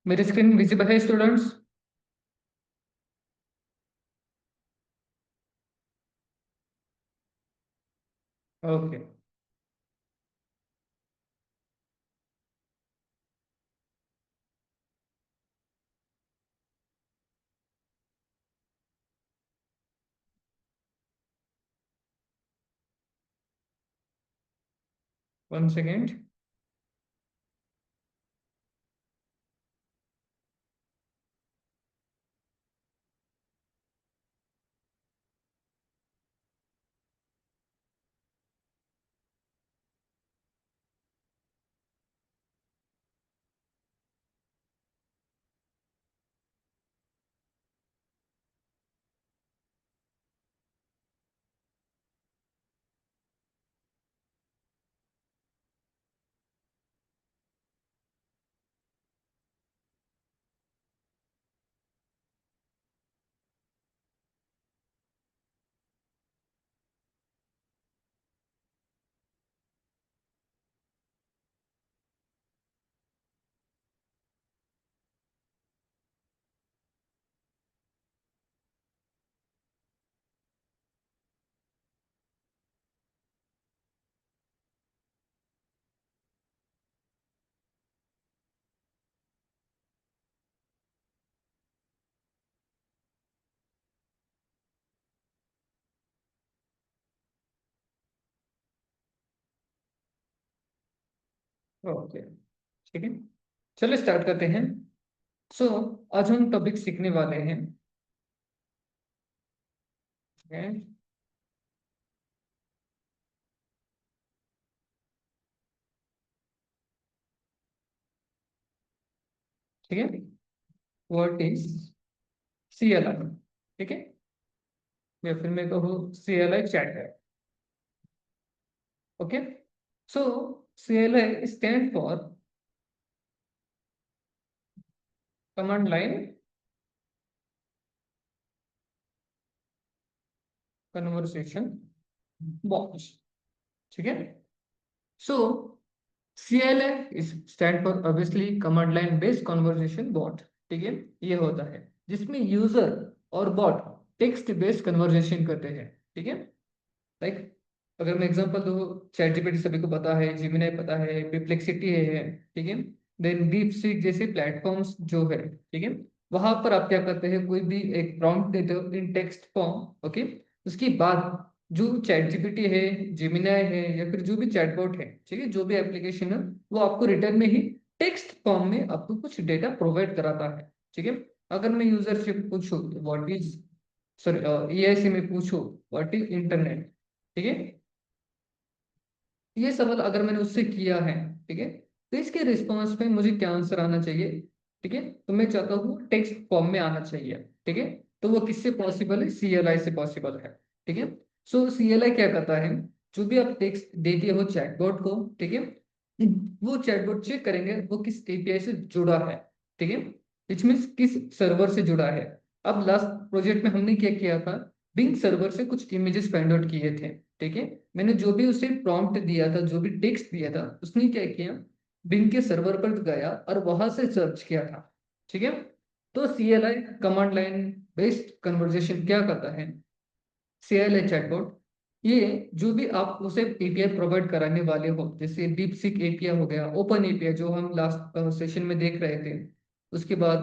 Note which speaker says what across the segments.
Speaker 1: मेरी screen visible है students? Okay. 1 second. Okay, ठीक है। चलो स्टार्ट करते हैं। सो आज हम टॉपिक सीखने वाले हैं। ठीक है। ठीक है। What is CLI? ठीक है। या फिर मैं कहूँ CLI चैट है। Okay. So CLI stand for command line conversation box. ठीक है। सो CLI is stand for obviously command line based conversation bot। ठीक है। ये होता है जिसमें यूजर और बॉट टेक्स्ट बेस्ड कन्वर्सेशन करते हैं। ठीक है। लाइक अगर मैं एग्जांपल दूँ, चैट जीपीटी सभी को पता है, जिमिनाई पता है, परप्लेक्सिटी है। ठीक है। देन डीप सीक जैसे प्लेटफॉर्म्स जो है, ठीक है, वहां पर आप क्या करते हैं, कोई भी एक प्रॉम्प्ट देते हो इन टेक्स्ट फॉर्म। ओके। उसके बाद जो चैट जीपीटी है, जिमिनाई है, या फिर जो भी चैटबॉट है, ठीक है, जो भी एप्लीकेशन है, वो आपको रिटर्न में ही टेक्स्ट फॉर्म में आपको कुछ डेटा प्रोवाइड कराता है। ठीक है। अगर मैं यूजर से पूछूं व्हाट इज, सॉरी, एआई से मैं पूछूं व्हाट इज इंटरनेट, ठीक है, ये सवाल अगर मैंने उससे किया है, ठीक है, तो इसके रिस्पॉन्स में मुझे क्या आंसर आना चाहिए? ठीक है। तो मैं चाहता हूँ टेक्स्ट फॉर्म में आना चाहिए। ठीक है। तो वो किससे पॉसिबल है? CLI से पॉसिबल है। ठीक है। सो CLI क्या करता है, जो भी आप टेक्स्ट देते हो चैटबॉट को, ठीक है, वो चैटबॉट चेक करेंगे वो किस API से जुड़ा है। ठीक है। विच मीन्स किस सर्वर से जुड़ा है। अब लास्ट प्रोजेक्ट में हमने क्या किया था, बिंग सर्वर से कुछ इमेजेस फाइंड आउट किए थे। ठीक है। मैंने जो भी उसे प्रॉम्प्ट दिया था, जो भी टेक्स्ट दिया था, उसने क्या किया, बिंग के सर्वर पर गया और वहां से सर्च किया था। ठीक है। तो CLI command line based conversation क्या करता है, CLI चैटबॉट, ये जो भी आप उसे API प्रोवाइड कराने वाले हो, जैसे डीप सीक API हो गया, ओपन API जो हम लास्ट सेशन में देख रहे थे, उसके बाद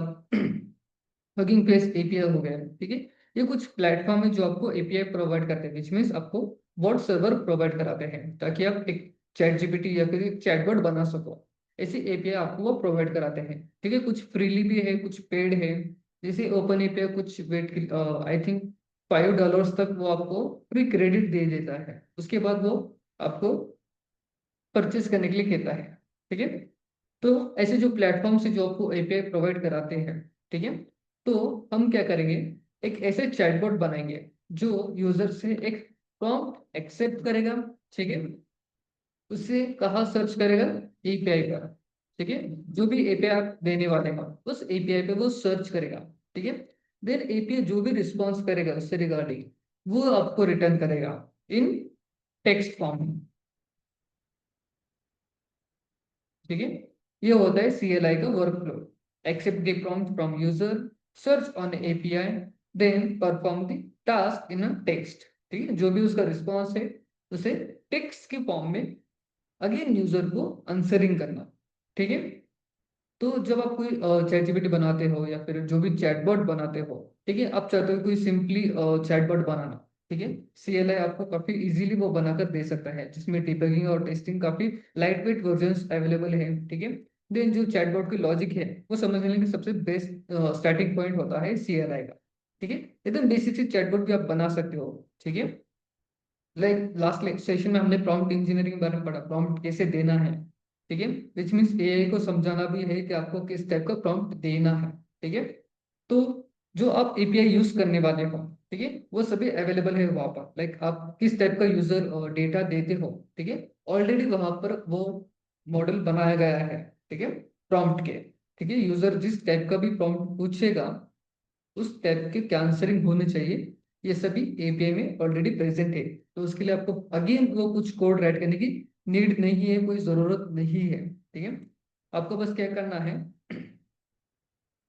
Speaker 1: हगिंग फेस API हो गया। ठीक है। ये कुछ प्लेटफॉर्म है जो आपको API प्रोवाइड करते हैं, विच मीन्स आपको वर्ड सर्वर प्रोवाइड कराते हैं ताकि आप एक चैट जीपीटी या फिर एक चैटबॉट बना सको। ऐसी API आपको वो प्रोवाइड कराते हैं। ठीक है। कुछ फ्रीली भी है, कुछ पेड है। जैसे ओपन API कुछ वेट, आई थिंक $5 तक वो आपको फ्री क्रेडिट दे देता है, उसके बाद वो आपको परचेज करने के लिए कहता है। ठीक है। तो ऐसे जो प्लेटफॉर्म से जो आपको API प्रोवाइड कराते हैं, ठीक है, तो हम क्या करेंगे, एक ऐसे चैटबॉट बनाएंगे जो यूजर से एक प्रॉम्प्ट एक्सेप्ट करेगा। ठीक है। उससे कहाँ सर्च करेगा? API पर। ठीक है। जो भी API आप देने वाले हैं उस API पे वो सर्च करेगा। ठीक है। देन API जो भी रिस्पॉन्स करेगा उससे रिगार्डिंग, वो आपको रिटर्न करेगा इन टेक्स्ट फॉर्म। ठीक है। ये होता है CLI का work flow. accept the prompt from user, search on API, then perform the task in a text। ठीक है, जो भी उसका रिस्पॉन्स है उसे टेक्स्ट के फॉर्म में अगेन यूजर को आंसरिंग करना। ठीक है, तो जब आप कोई चैट जीपीटी बनाते हो या फिर जो भी चैटबॉट बनाते हो, ठीक है, आप चाहते हो कोई सिंपली चैटबॉट बनाना, ठीक है, सीएलआई आपको काफी इजीली वो बनाकर दे सकता है, जिसमें डिबगिंग और टेस्टिंग काफी लाइट वेट वर्जन अवेलेबल है। ठीक है, देन जो चैटबॉट की लॉजिक है वो समझने के सबसे बेस्ट स्टार्टिंग पॉइंट होता है सीएलआई का। ठीक है, एकदम बेसिक सी चैटबॉट भी आप बना सकते हो। ठीक है, लाइक लास्ट सेशन में हमने प्रॉम्प्ट इंजीनियरिंग के बारे में पढ़ा, प्रॉम्प्ट कैसे देना है। ठीक है, विच मीन्स एआई को समझाना भी है कि आपको किस टाइप का प्रॉम्प्ट देना है। ठीक है, तो जो आप एपीआई यूज करने वाले हो, ठीक है, वो सभी अवेलेबल है वहां पर, लाइक आप किस टाइप का यूजर डेटा देते हो। ठीक है, ऑलरेडी वहां पर वो मॉडल बनाया गया है। ठीक है, प्रॉम्प्ट के, ठीक है, यूजर जिस टाइप का भी प्रॉम्प्ट पूछेगा उस टाइप के क्या आंसरिंग होने चाहिए, ये सभी एपीआई में ऑलरेडी प्रेजेंट है। तो उसके लिए आपको अगेन वो कुछ कोड राइट करने की नीड नहीं है, कोई जरूरत नहीं है। ठीक है, आपको बस क्या करना है,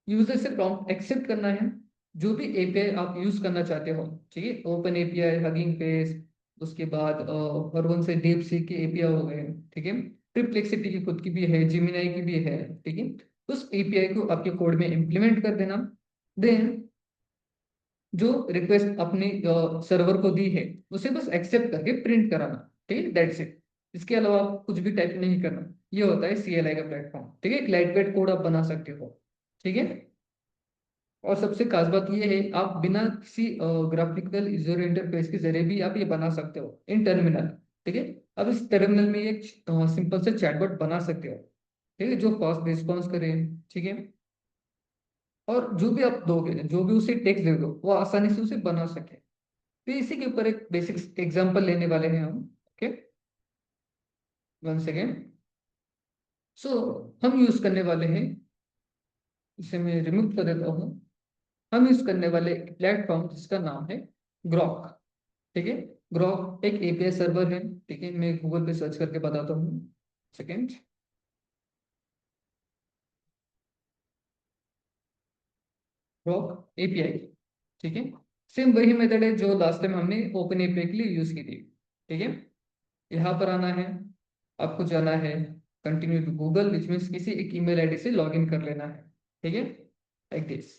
Speaker 1: यूजर से प्रॉम्प्ट एक्सेप्ट करना है, जो भी एपीआई आप यूज करना चाहते हो। ठीक है, ओपन एपीआई, हगिंग फेस, उसके बाद हर वन से डीप सीक के एपीआई हो गए। ठीक है, ट्रिप्लेक्सिटी की खुद की भी है, जिमिनाई की भी है। ठीक है, उस एपीआई को आपके कोड में इम्प्लीमेंट कर देना, देन जो रिक्वेस्ट अपनी सर्वर को दी है उसे बस एक्सेप्ट करके प्रिंट कराना। ठीक है, दैट्स इट। इसके अलावा आप कुछ भी टाइप नहीं करना। ये होता है सीएलआई का प्लेटफॉर्म। ठीक है, एक लाइट वेट कोड आप बना सकते हो। ठीक है, और सबसे खास बात ये है, आप बिना किसी ग्राफिकल यूजर इंटरफेस के जरिए भी आप ये बना सकते हो इन टर्मिनल। ठीक है, अब इस टर्मिनल में एक सिंपल से चैटबॉट बना सकते हो, ठीक है, जो फास्ट रिस्पॉन्स करे। ठीक है, और जो भी आप दोगे, जो भी उसे टेक्स्ट दे दो, वो आसानी से उसे बना सके। तो इसी के ऊपर एक बेसिक एग्जांपल लेने वाले हैं हम। Okay, one second. सो हम यूज करने वाले हैं, इसे मैं रिमूव कर देता हूँ। हम यूज करने वाले प्लेटफॉर्म जिसका नाम है ग्रॉक। ठीक है, ग्रॉक एक एपीआई सर्वर है। ठीक है, मैं गूगल पे सर्च करके बताता हूँ, सेकेंड। ग्रॉक एपीआई, ठीक है, सेम वही मेथड है जो लास्ट टाइम हमने ओपन एपीआई के लिए यूज की थी। ठीक है, यहाँ पर आना है, आपको जाना है continue to Google, which means किसी एक ईमेल आईडी से लॉग इन कर लेना है। ठीक है, लाइक दिस।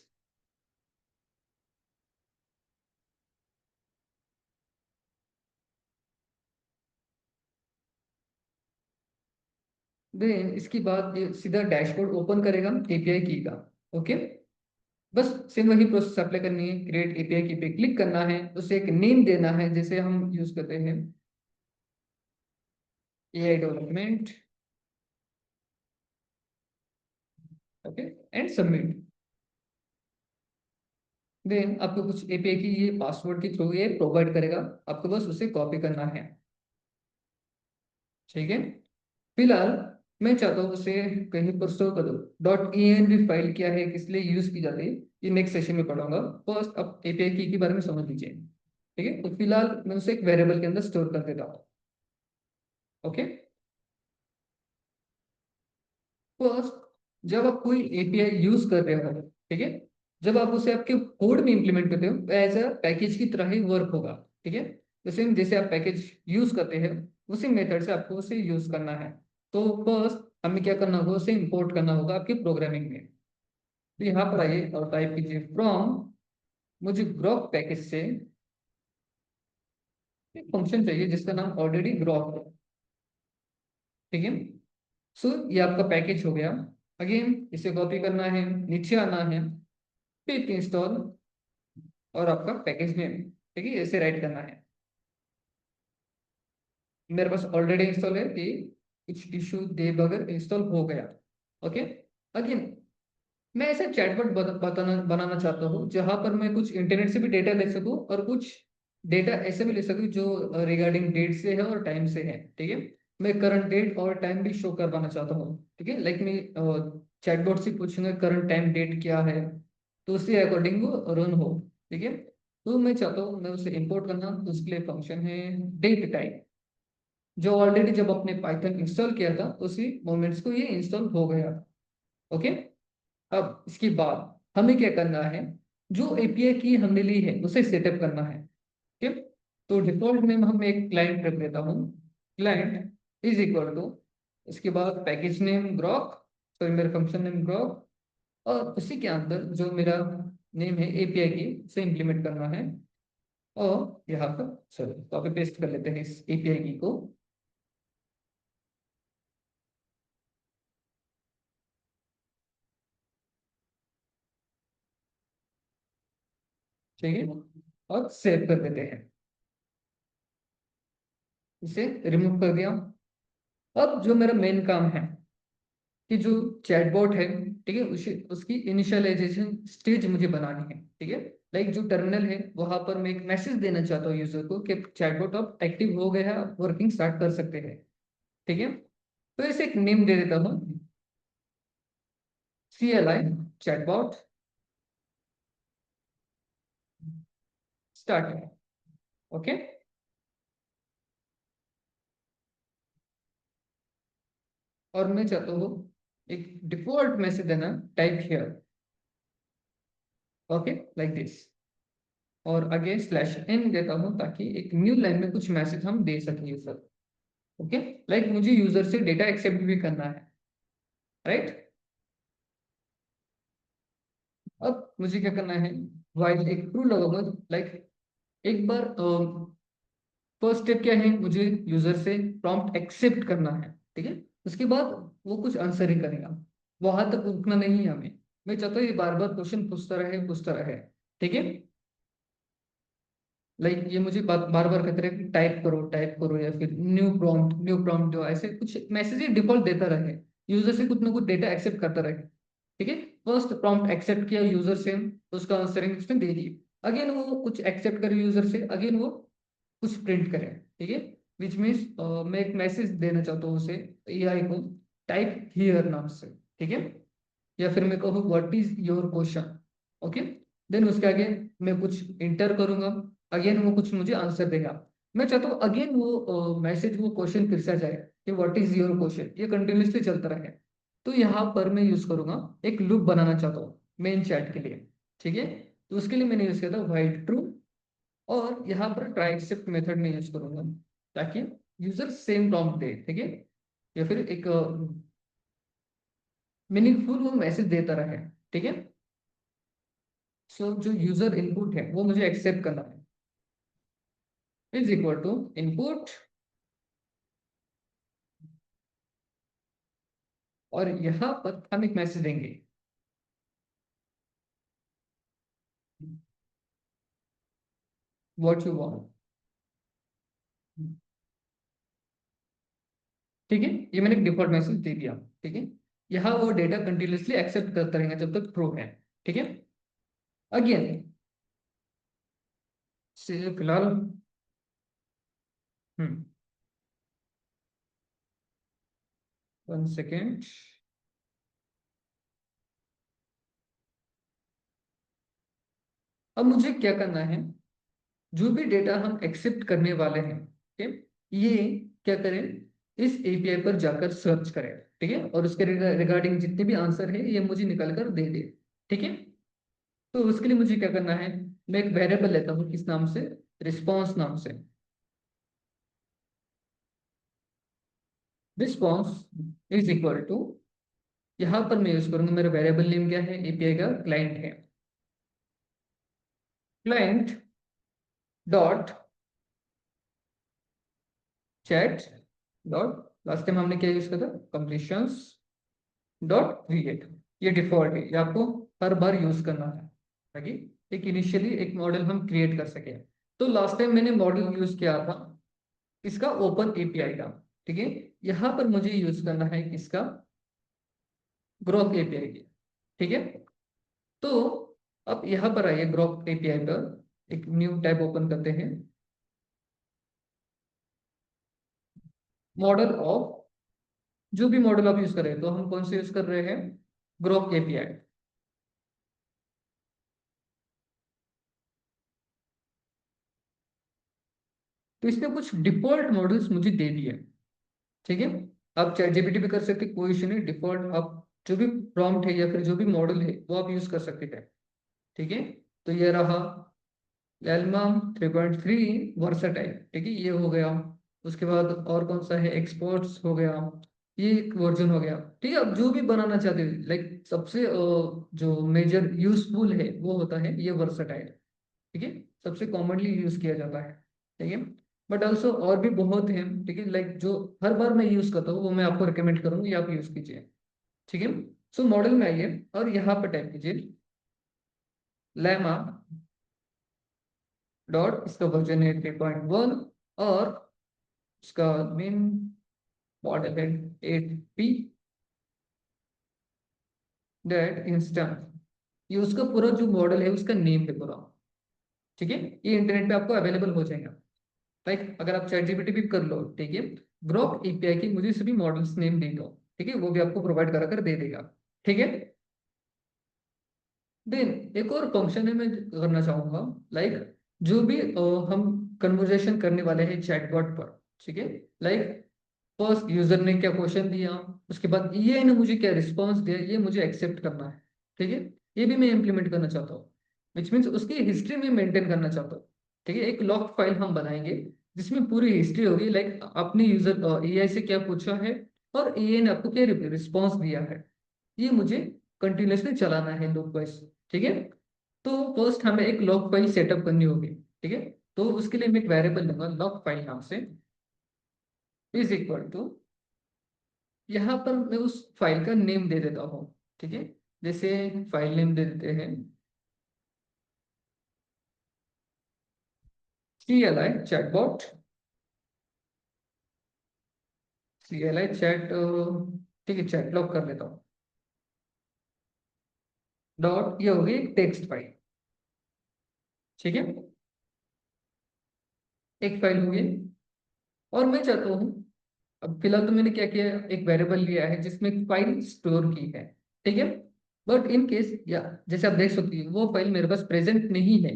Speaker 1: देन इसके बाद ये सीधा डैशबोर्ड ओपन करेगा एपीआई की का। ओके, बस सेम वही प्रोसेस अप्लाई करनी है, क्रिएट एपीआई की पे क्लिक करना है, उसे एक नेम देना है जैसे हम यूज करते हैं AI development. Okay, and submit. Then आपको कुछ एपीआई की ये पासवर्ड के थ्रू ये प्रोवाइड करेगा, आपको बस उसे कॉपी करना है। ठीक है, फिलहाल मैं चाहता हूँ उसे कहीं पर स्टोर कर दो। डॉट भी फाइल क्या है, किस लिए यूज की जाती है, ये नेक्स्ट सेशन में पढ़ाऊंगा। फर्स्ट आप एपीआई की के बारे में समझ लीजिए। ठीक है, तो फिलहाल मैं उसे एक वेरिएबल के अंदर स्टोर कर देता हूँ। ओके, फर्स्ट जब आप कोई एपीआई यूज कर रहे हो, ठीक है, जब आप उसे आपके कोड में इंप्लीमेंट करते हो एज अ पैकेज की तरह ही वर्क होगा। ठीक है, जैसे जैसे आप पैकेज यूज करते हैं उसी मेथड से आपको उसे यूज करना है। तो फर्स्ट हमें क्या करना होगा, उसे इंपोर्ट करना होगा आपके प्रोग्रामिंग में। तो यहाँ पर आइए और टाइप कीजिए फ्रॉम, मुझे ग्रॉक पैकेज से एक फंक्शन चाहिए जिसका नाम ऑलरेडी ग्रॉक है। ठीक है, सो ये आपका पैकेज हो गया। अगेन इसे कॉपी करना है, नीचे आना है, पिप इंस्टॉल और आपका पैकेज नेम। ठीक है, ऐसे राइट करना है। मेरे पास ऑलरेडी इंस्टॉल है कि कुछ इशू देबगर इंस्टॉल हो गया। ओके, अगेन मैं ऐसा चैटबॉट बताना बनाना चाहता हूँ जहां पर मैं कुछ इंटरनेट से भी डेटा ले सकूं और कुछ डेटा ऐसे भी ले सकूं जो रिगार्डिंग डेट से है और टाइम से है। ठीक है, मैं करंट डेट और टाइम भी शो करवाना चाहता हूँ। ठीक है, लाइक मैं चैटबॉट से पूछूंगा करंट टाइम डेट क्या है, तो उसके अकॉर्डिंग वो रन हो। ठीक है, तो मैं चाहता हूँ मैं उसे इंपोर्ट करना, तो उसके लिए फंक्शन है डेट टाइम, जो ऑलरेडी जब अपने पाइथन इंस्टॉल किया था उसी मोमेंट्स को ये इंस्टॉल हो गया। ओके, अब इसके बाद हमें क्या करना है, जो एपीआई की हमने ली है उसे सेटअप करना है। ठीक, तो डिफॉल्ट नेम हम एक क्लाइंट रख देता हूँ, क्लाइंट इज इक्वल टू, इसके बाद पैकेज नेम ग्रॉक, तो मेरा फंक्शन नेम ग्रॉक, और उसी के अंदर जो मेरा नेम है एपीआई की उसे इम्प्लीमेंट करना है। और यहाँ पर चलो कॉपी पेस्ट कर लेते हैं इस एपीआई की को। ठीक है, और सेव कर देते हैं, इसे रिमूव कर दिया। अब जो मेरा मेन काम है कि जो चैटबॉट है, ठीक है, उसी उसकी इनिशियलाइजेशन स्टेज मुझे बनानी है। ठीक है, लाइक जो टर्मिनल है वहां पर मैं एक मैसेज देना चाहता हूँ यूजर को कि चैटबॉट अब एक्टिव हो गया है, आप वर्किंग स्टार्ट कर सकते हैं। ठीक है, तो इसे एक नेम दे देता हूँ, CLI चैटबॉट स्टार्ट। ओके, और मैं चाहता हूँ एक डिफॉल्ट मैसेज देना, type here, okay, like this, और आगे स्लैश n देता हूँ ताकि एक न्यू लाइन में कुछ मैसेज हम दे सकें यूजर। ओके, लाइक मुझे यूजर से डेटा एक्सेप्ट भी करना है, राइट। अब मुझे क्या करना है, वाइल एक ट्रू लगाऊंगा, लाइक एक बार फर्स्ट स्टेप क्या है, मुझे यूजर से प्रॉम्प्ट एक्सेप्ट करना है। ठीक है, उसके बाद वो कुछ आंसर ही करेगा, वहां तक रुकना नहीं है हमें। मैं चाहता हूँ ये बार बार क्वेश्चन पूछता रहे। ठीक है, लाइक ये मुझे बार बार कहते रहे कि टाइप करो, या फिर न्यू प्रॉम्प्ट दो, ऐसे कुछ मैसेज डिफॉल्ट देता रहे, यूजर से कुछ ना कुछ डेटा एक्सेप्ट करता रहे। ठीक है, फर्स्ट प्रॉम्प्ट एक्सेप्ट किया यूजर से, उसका आंसरिंग उसने दे दी, अगेन वो कुछ एक्सेप्ट करे यूजर से, अगेन वो कुछ प्रिंट करे। ठीक है, विच मीन्स मैं एक मैसेज देना चाहता हूँ उसे, एआई को, टाइप हियर नाम से। ठीक है, या फिर मैं कहूँ what is your question. Okay, then उसके आगे मैं कुछ इंटर करूंगा, अगेन वो कुछ मुझे आंसर देगा। मैं चाहता हूँ अगेन वो मैसेज, वो क्वेश्चन फिर से आ जाए कि व्हाट इज योर क्वेश्चन, ये कंटिन्यूसली चलता रहे। तो यहाँ पर मैं यूज करूंगा, एक लूप बनाना चाहता हूँ मेन चैट के लिए। ठीक है, तो उसके लिए मैंने यूज किया था व्हाइल ट्रू, और यहाँ पर ट्राई एक्सेप्ट मेथड में यूज करूंगा ताकि यूजर सेम प्रॉम्प्ट दे। ठीक है, या फिर एक मीनिंगफुल वो मैसेज देता रहे। ठीक है, सो जो यूजर इनपुट है वो मुझे एक्सेप्ट करना है, इज इक्वल टू इनपुट, और यहाँ पर हम एक मैसेज देंगे, व्हाट यू वांट। ठीक है, ये मैंने डिफॉल्ट मैसेज दे दिया। ठीक है, यहाँ वो डेटा कंटिन्यूसली एक्सेप्ट करता रहेगा जब तक ट्रू है। ठीक है, अगेन से फिलहाल, हम्म, 1 सेकेंड। अब मुझे क्या करना है, जो भी डेटा हम एक्सेप्ट करने वाले हैं, ठीक है, ये क्या करें, इस एपीआई पर जाकर सर्च करें। ठीक है, और उसके रिगार्डिंग जितने भी आंसर है ये मुझे निकल कर दे दे। ठीक है, तो उसके लिए मुझे क्या करना है, मैं एक वेरिएबल लेता हूँ, किस नाम से, रिस्पॉन्स नाम से। रिस्पॉन्स इज इक्वल टू, यहाँ पर मैं यूज करूंगा, मेरा वेरिएबल नेम क्या है, एपीआई का क्लाइंट है, client dot chat dot, last time हमने क्या यूज किया था, कंप्लीशंस डॉट क्रिएट। ये डिफॉल्ट है, ये आपको हर बार यूज करना है ताकि एक इनिशियली एक मॉडल हम क्रिएट कर सके। तो लास्ट टाइम मैंने मॉडल यूज किया था इसका ओपन एपीआई का। ठीक है, यहाँ पर मुझे यूज करना है किसका, ग्रोक एपीआई की। ठीक है, तो अब यहाँ पर आइए, ग्रोक एपीआई पर एक न्यू टैब ओपन करते हैं, मॉडल ऑफ, जो भी मॉडल आप यूज कर रहे हैं, तो हम कौन से यूज कर रहे हैं, ग्रोक एपीआई। तो इसने कुछ डिफॉल्ट मॉडल्स मुझे दे दिए। ठीक है, आप चैट जीपीटी पे कर सकते, कोई इशू नहीं, डिफॉल्ट आप जो भी प्रॉम्प्ट है या फिर जो भी मॉडल है वो आप यूज कर सकते हैं। ठीक है, तो ये रहा एलमम 3.3 वर्सटाइल। ठीक है, ये हो गया। उसके बाद और कौन सा है, एक्सपोर्ट्स हो गया, ये एक वर्जन हो गया। ठीक है, अब जो भी बनाना चाहते हैं, लाइक सबसे जो मेजर यूजफुल है वो होता है ये वर्सटाइल। ठीक है, सबसे कॉमनली यूज किया जाता है। ठीक है, बट ऑल्सो और भी बहुत हैं। ठीक है, लाइक जो हर बार मैं यूज करता हूँ वो मैं आपको रिकमेंड करूंगा, ये आप यूज कीजिए। ठीक है, सो मॉडल में आइए और यहाँ पर टाइप कीजिए लेमा डॉट, इसका वर्जन है 3.1, और इसका मेन मॉडल है 8P डेट इंस्टेंट। ये उसका पूरा जो मॉडल है उसका नेम है पूरा। ठीक है, ये इंटरनेट पे आपको अवेलेबल हो जाएगा। लाइक अगर आप चैट जीपीटी भी कर लो, ठीक है, ग्रोक एपीआई की मुझे सभी मॉडल्स नेम दे दो। ठीक है, वो भी आपको प्रोवाइड करा कर दे देगा। ठीक है, देन एक और फंक्शन है मैं करना चाहूंगा। लाइक जो भी हम कन्वर्जेशन करने वाले हैं चैटबॉट पर। ठीक है, लाइक फर्स्ट यूजर ने क्या क्वेश्चन दिया, उसके बाद ये ने मुझे क्या रिस्पॉन्स दिया, ये मुझे एक्सेप्ट करना है। ठीक है, ये भी मैं इंप्लीमेंट करना चाहता हूँ, विच मीन्स उसकी हिस्ट्री में मेंटेन करना चाहता हूँ। ठीक है, एक लॉग फाइल हम बनाएंगे जिसमें पूरी हिस्ट्री होगी, लाइक आपने यूजर एआई से क्या पूछा है और एआई ने आपको क्या रिस्पॉन्स दिया है, ये मुझे कंटिन्यूअसली चलाना है लूप वाइज। ठीक है, तो फर्स्ट हमें एक लॉग फाइल सेटअप करनी होगी। ठीक है, तो उसके लिए मैं एक वेरिएबल लूंगा लॉग फाइल नाम से, इज इक्वल टू, यहाँ पर मैं उस फाइल का नेम दे देता हूँ। ठीक है, जैसे फाइल नेम दे देते हैं CLI चैटबॉट, CLI चैट, ठीक है, चैट लॉग कर लेता हूँ डॉट, ये होगी टेक्स्ट फाइल। ठीक है, एक फाइल होगी, और मैं चाहता हूँ, अब फिलहाल तो मैंने क्या किया, एक वेरिएबल लिया है जिसमें एक फाइल स्टोर की है। ठीक है, बट इन केस या जैसे आप देख सकते हैं वो फाइल मेरे पास प्रेजेंट नहीं है,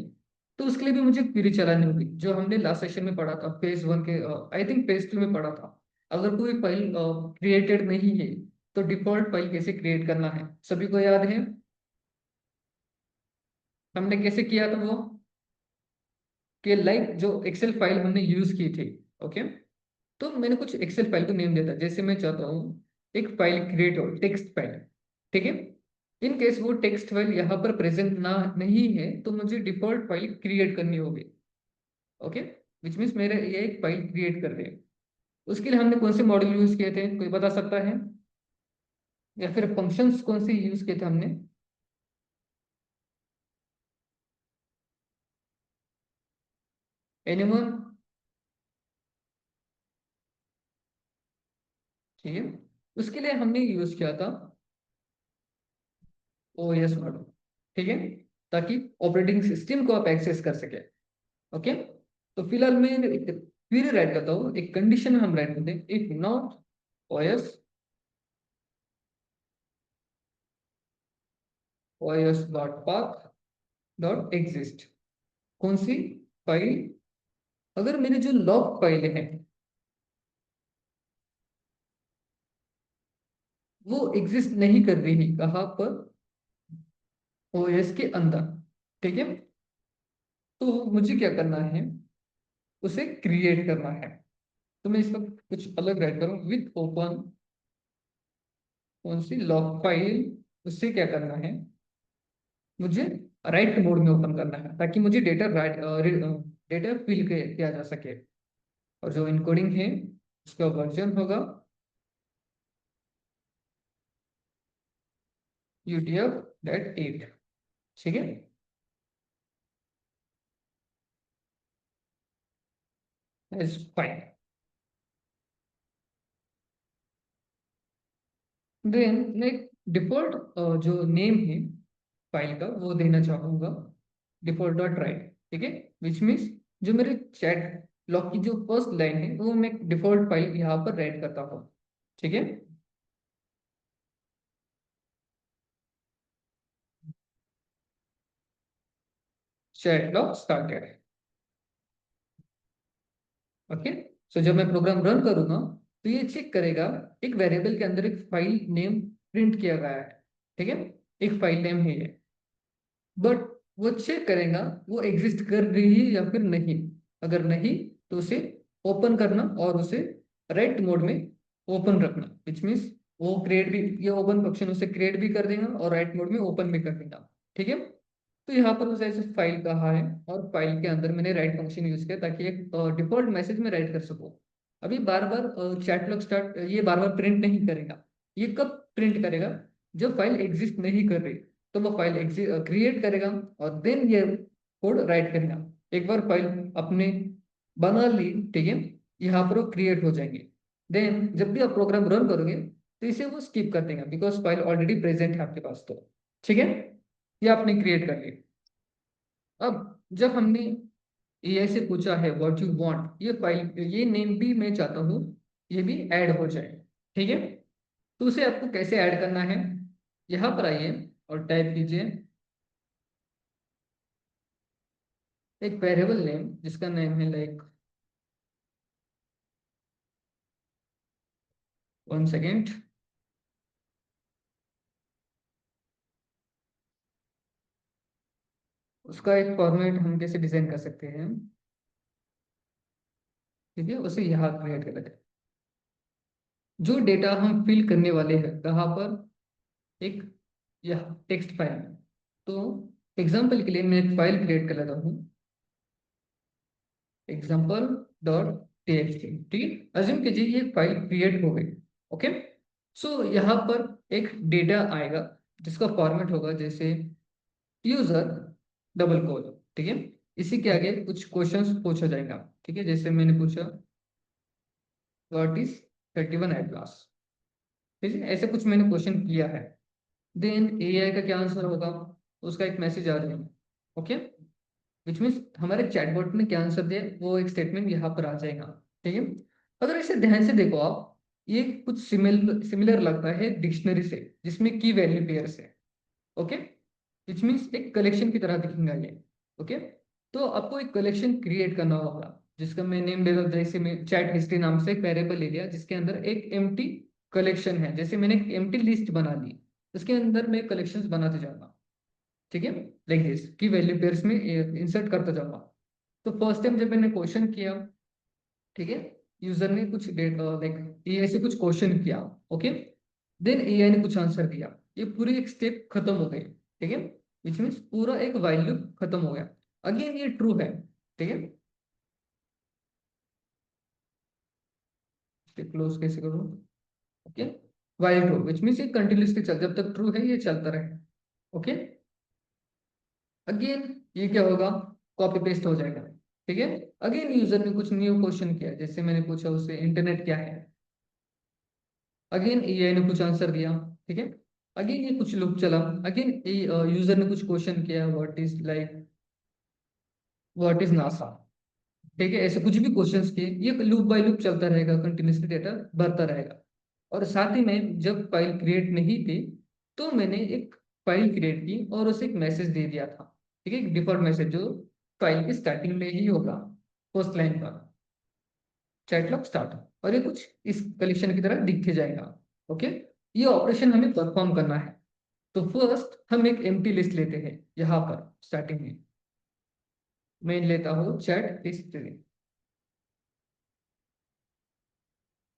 Speaker 1: तो उसके लिए भी मुझे क्वेरी चलानी होगी, जो हमने लास्ट सेशन में पढ़ा था फेज 1 के, आई थिंक फेज 2 में पढ़ा था। अगर कोई फाइल क्रिएटेड नहीं है तो डिफॉल्ट फाइल कैसे क्रिएट करना है, सभी को याद है हमने कैसे किया था वो, कि लाइक जो एक्सेल फाइल हमने यूज की थी। ओके, तो मैंने कुछ एक्सेल फाइल को नेम देता, जैसे मैं चाहता हूँ एक फाइल क्रिएट हो, टेक्स्ट फाइल। ठीक है, इन केस वो टेक्स्ट फाइल यहाँ पर प्रेजेंट ना नहीं है तो मुझे डिफॉल्ट फाइल क्रिएट करनी होगी। ओके, विच मीन्स मेरे ये एक फाइल क्रिएट कर दे। उसके लिए हमने कौन से मॉडल यूज किए थे, कोई बता सकता है, या फिर फंक्शंस कौन से यूज किए थे हमने। एनीवन? ठीक है, उसके लिए हमने यूज किया था ओएस मॉडल। ठीक है, ताकि ऑपरेटिंग सिस्टम को आप एक्सेस कर सके। ओके, तो फिलहाल मैं एक क्वेरी राइट करता हूँ, एक कंडीशन में हम राइट करते हैं if not OS OS dot path dot exist. कौन सी फाइल, अगर मेरी जो लॉग फाइल है वो एग्जिस्ट नहीं कर रही, कहाँ पर, ओएस के अंदर। ठीक है, तो मुझे क्या करना है, उसे क्रिएट करना है। तो मैं इसका कुछ अलग राइट करूँ, विथ ओपन कौन सी लॉग फाइल, उससे क्या करना है, मुझे राइट मोड में ओपन करना है ताकि मुझे डेटा राइट डेटा फिल किया जा सके। और जो इनकोडिंग है उसका वर्जन होगा UTF-8। ठीक है, इज फाइन। देन मैं डिफॉल्ट जो नेम है फाइल का वो देना चाहूंगा, डिफॉल्ट डॉट राइट। ठीक है, विच मीन्स जो मेरे चैट लॉग की जो फर्स्ट लाइन है वो मैं डिफॉल्ट फाइल यहाँ पर राइट करता हूँ। ठीक है, चैट लॉग स्टार्टेड। ओके, सो जब मैं प्रोग्राम रन करूंगा तो ये चेक करेगा एक वेरिएबल के अंदर एक फाइल नेम प्रिंट किया गया है, ठीक है, एक फाइल नेम है ये, बट वो चेक करेगा वो एग्जिस्ट कर रही है या फिर नहीं। अगर नहीं तो उसे ओपन करना और उसे राइट मोड में ओपन रखना, विच मीन्स वो क्रिएट भी, ये ओपन फंक्शन उसे क्रिएट भी कर देगा और राइट मोड में ओपन भी कर देगा, ठीक है। तो यहाँ पर उसे ऐसे फाइल कहा है और फाइल के अंदर मैंने राइट फंक्शन यूज किया ताकि एक डिफॉल्ट मैसेज में राइट कर सकूं। अभी बार बार चैट लॉग स्टार्ट ये बार बार प्रिंट नहीं करेगा। ये कब प्रिंट करेगा, जब फाइल एग्जिस्ट नहीं कर रही तो वो फाइल क्रिएट करेगा और देन ये कोड राइट करेगा। एक बार फाइल अपने बना ली, ठीक है, यहाँ पर वो क्रिएट हो जाएंगे। देन जब भी आप प्रोग्राम रन करोगे तो इसे वो स्किप कर देगा बिकॉज फाइल ऑलरेडी प्रेजेंट है आपके पास, तो ठीक है, ये आपने क्रिएट कर लिया। अब जब हमने एआई से पूछा है व्हाट यू वांट, ये फाइल ये नेम भी मैं चाहता हूँ ये भी ऐड हो जाए, ठीक है। तो उसे आपको कैसे ऐड करना है, यहाँ पर आइए और टाइप कीजिए एक वेरिएबल नेम जिसका नेम है लाइक, 1 सेकेंड, उसका एक फॉर्मेट हम कैसे डिजाइन कर सकते हैं, ठीक है, उसे यहाँ क्रिएट कर लेते हैं। जो डेटा हम फिल करने वाले हैं कहाँ पर, एक यह टेक्स्ट फाइल में। तो एग्जाम्पल के लिए मैं एक फाइल क्रिएट कर लेता हूँ, एग्जाम्पल डॉट टीएक्सटी, ठीक है। अज्यूम कीजिए ये फाइल क्रिएट हो गई, ओके। सो यहाँ पर एक डेटा आएगा जिसका फॉर्मेट होगा जैसे यूजर डबल कोड, ठीक है। इसी के आगे कुछ क्वेश्चंस पूछा जाएगा, ठीक है, जैसे मैंने पूछा व्हाट इज 31 एट क्लास, ठीक है, ऐसे कुछ मैंने क्वेश्चन किया है। देन एआई का क्या आंसर होगा, उसका एक मैसेज आ जाएगा, ओके, विच मीन्स हमारे चैटबॉट ने क्या आंसर दिया वो एक स्टेटमेंट यहाँ पर आ जाएगा, ठीक है। अगर इसे ध्यान से देखो आप, ये कुछ सिमिलर सिमिलर लगता है डिक्शनरी से जिसमें की वैल्यू पेयर्स है, ओके, विच मीन्स एक कलेक्शन की तरह दिखेगा ये, ओके। तो आपको एक कलेक्शन क्रिएट करना होगा जिसका मैं नेम दे दूँ, जैसे मैं चैट हिस्ट्री नाम से एक वेरिएबल ले लिया जिसके अंदर एक एम्प्टी कलेक्शन है, जैसे मैंने एक एम्प्टी लिस्ट बना ली, उसके अंदर मैं कलेक्शंस बनाते जाऊंगा, ठीक है, लाइक दिस की वैल्यू पेयर्स में इंसर्ट करता जाऊंगा। तो फर्स्ट टाइम जब मैंने क्वेश्चन किया, ठीक है, यूजर ने कुछ डेटा लाइक एआई से कुछ क्वेश्चन किया, ओके, देन एआई ने कुछ आंसर दिया, ये पूरी एक स्टेप खत्म हो गई, ठीक है, विच मीन्स पूरा एक वाइल लूप खत्म हो गया। अगेन ये ट्रू है, ठीक है, इसे क्लोज कैसे करूँ, okay, while true which means ये कंटिन्यूसली चल, जब तक ट्रू है ये चलता रहे, ओके। अगेन ये क्या होगा, कॉपी पेस्ट हो जाएगा, ठीक है। अगेन यूजर ने कुछ न्यू क्वेश्चन किया, जैसे मैंने पूछा उससे इंटरनेट क्या है, अगेन एआई ने कुछ आंसर दिया, ठीक है। अगेन ये कुछ लूप चला, अगेन यूजर ने कुछ क्वेश्चन किया व्हाट इज नासा, ठीक है, ऐसे कुछ भी क्वेश्चंस किए, ये लूप बाय लूप चलता रहेगा, कंटिन्यूसली डेटा भरता रहेगा। और साथ ही में जब फाइल क्रिएट नहीं थी तो मैंने एक फाइल क्रिएट की और उसे एक मैसेज दे दिया था, ठीक है, एक डिफॉल्ट मैसेज जो फाइल की स्टार्टिंग में ही होगा, फर्स्ट लाइन पर चैट लॉग स्टार्ट, और ये कुछ इस कलेक्शन की तरह दिख के जाएगा, ओके। ये ऑपरेशन हमें परफॉर्म करना है। तो फर्स्ट हम एक एम्प्टी लिस्ट लेते हैं, यहाँ पर स्टार्टिंग में मैं लेता हूँ chat history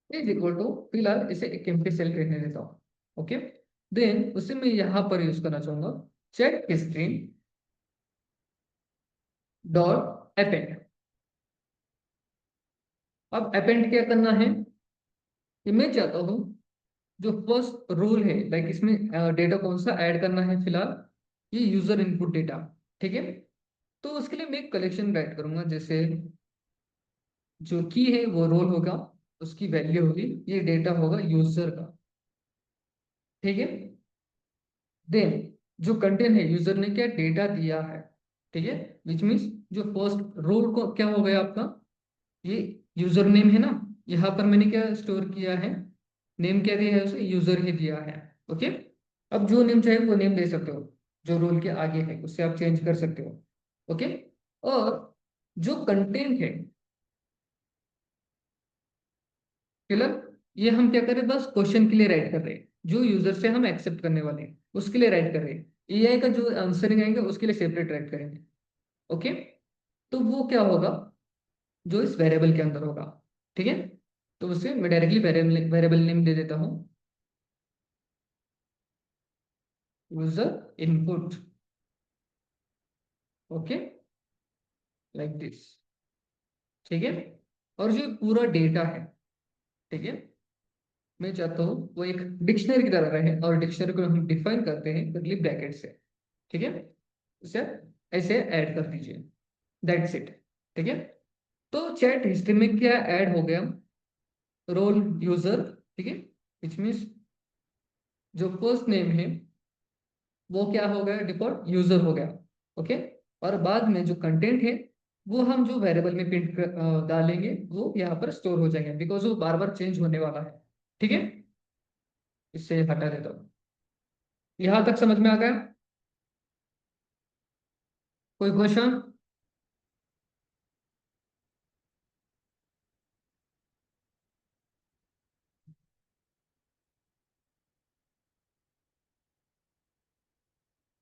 Speaker 1: is equal to, फिलहाल इसे एक एम्प्टी सेल रहने देता हूँ, ओके। देन उसे मैं यहाँ पर यूज करना चाहूंगा चैट हिस्ट्री डॉट अपेंड। अब अपेंड क्या करना है, कि मैं चाहता हूँ जो फर्स्ट रूल है लाइक इसमें डेटा कौन सा ऐड करना है, फिलहाल ये यूजर इनपुट डेटा, ठीक है। तो उसके लिए मैं एक कलेक्शन राइट करूंगा, जैसे जो की है वो रोल होगा, उसकी वैल्यू होगी, ये डेटा होगा यूजर का, ठीक है। देन जो कंटेंट है यूजर ने क्या डेटा दिया है, ठीक है, विच मीन्स जो फर्स्ट रोल को क्या हो गया आपका, ये यूजर नेम है ना, यहाँ पर मैंने क्या स्टोर किया है, नेम क्या दिया है उसे यूजर ही दिया है, ओके। अब जो नेम चाहे वो नेम दे सकते हो, जो रोल के आगे है उससे आप चेंज कर सकते हो, ओके। और जो कंटेंट है, फिलहाल ये हम क्या करें, बस क्वेश्चन के लिए राइट कर रहे हैं, जो यूजर से हम एक्सेप्ट करने वाले हैं उसके लिए राइट कर रहे हैं। एआई का जो आंसरिंग आएंगे उसके लिए सेपरेट राइट करेंगे। ओके, तो वो क्या होगा, जो इस वेरिएबल के अंदर होगा। ठीक है, तो उसे मैं डायरेक्टली वेरिएबल वेरिएबल नेम दे देता हूँ, user input. Okay, like this. ठीक है, और जो पूरा डेटा है, ठीक है, मैं चाहता हूँ वो एक डिक्शनरी की तरह रहे, और डिक्शनरी को हम डिफाइन करते हैं कर्ली ब्रैकेट से। ठीक है, इसे ऐसे ऐड कर दीजिए, दैट्स इट। ठीक है, तो चैट हिस्ट्री में क्या ऐड हो गया, रोल यूजर। ठीक है, विच मीन्स जो फर्स्ट नेम है वो क्या हो गया, डिफॉल्ट यूजर हो गया। ओके, और बाद में जो कंटेंट है वो हम जो वेरिएबल में प्रिंट डालेंगे वो यहाँ पर स्टोर हो जाएंगे, बिकॉज वो बार बार चेंज होने वाला है। ठीक है, इससे हटा देता हूँ। यहाँ तक समझ में आ गया? कोई क्वेश्चन?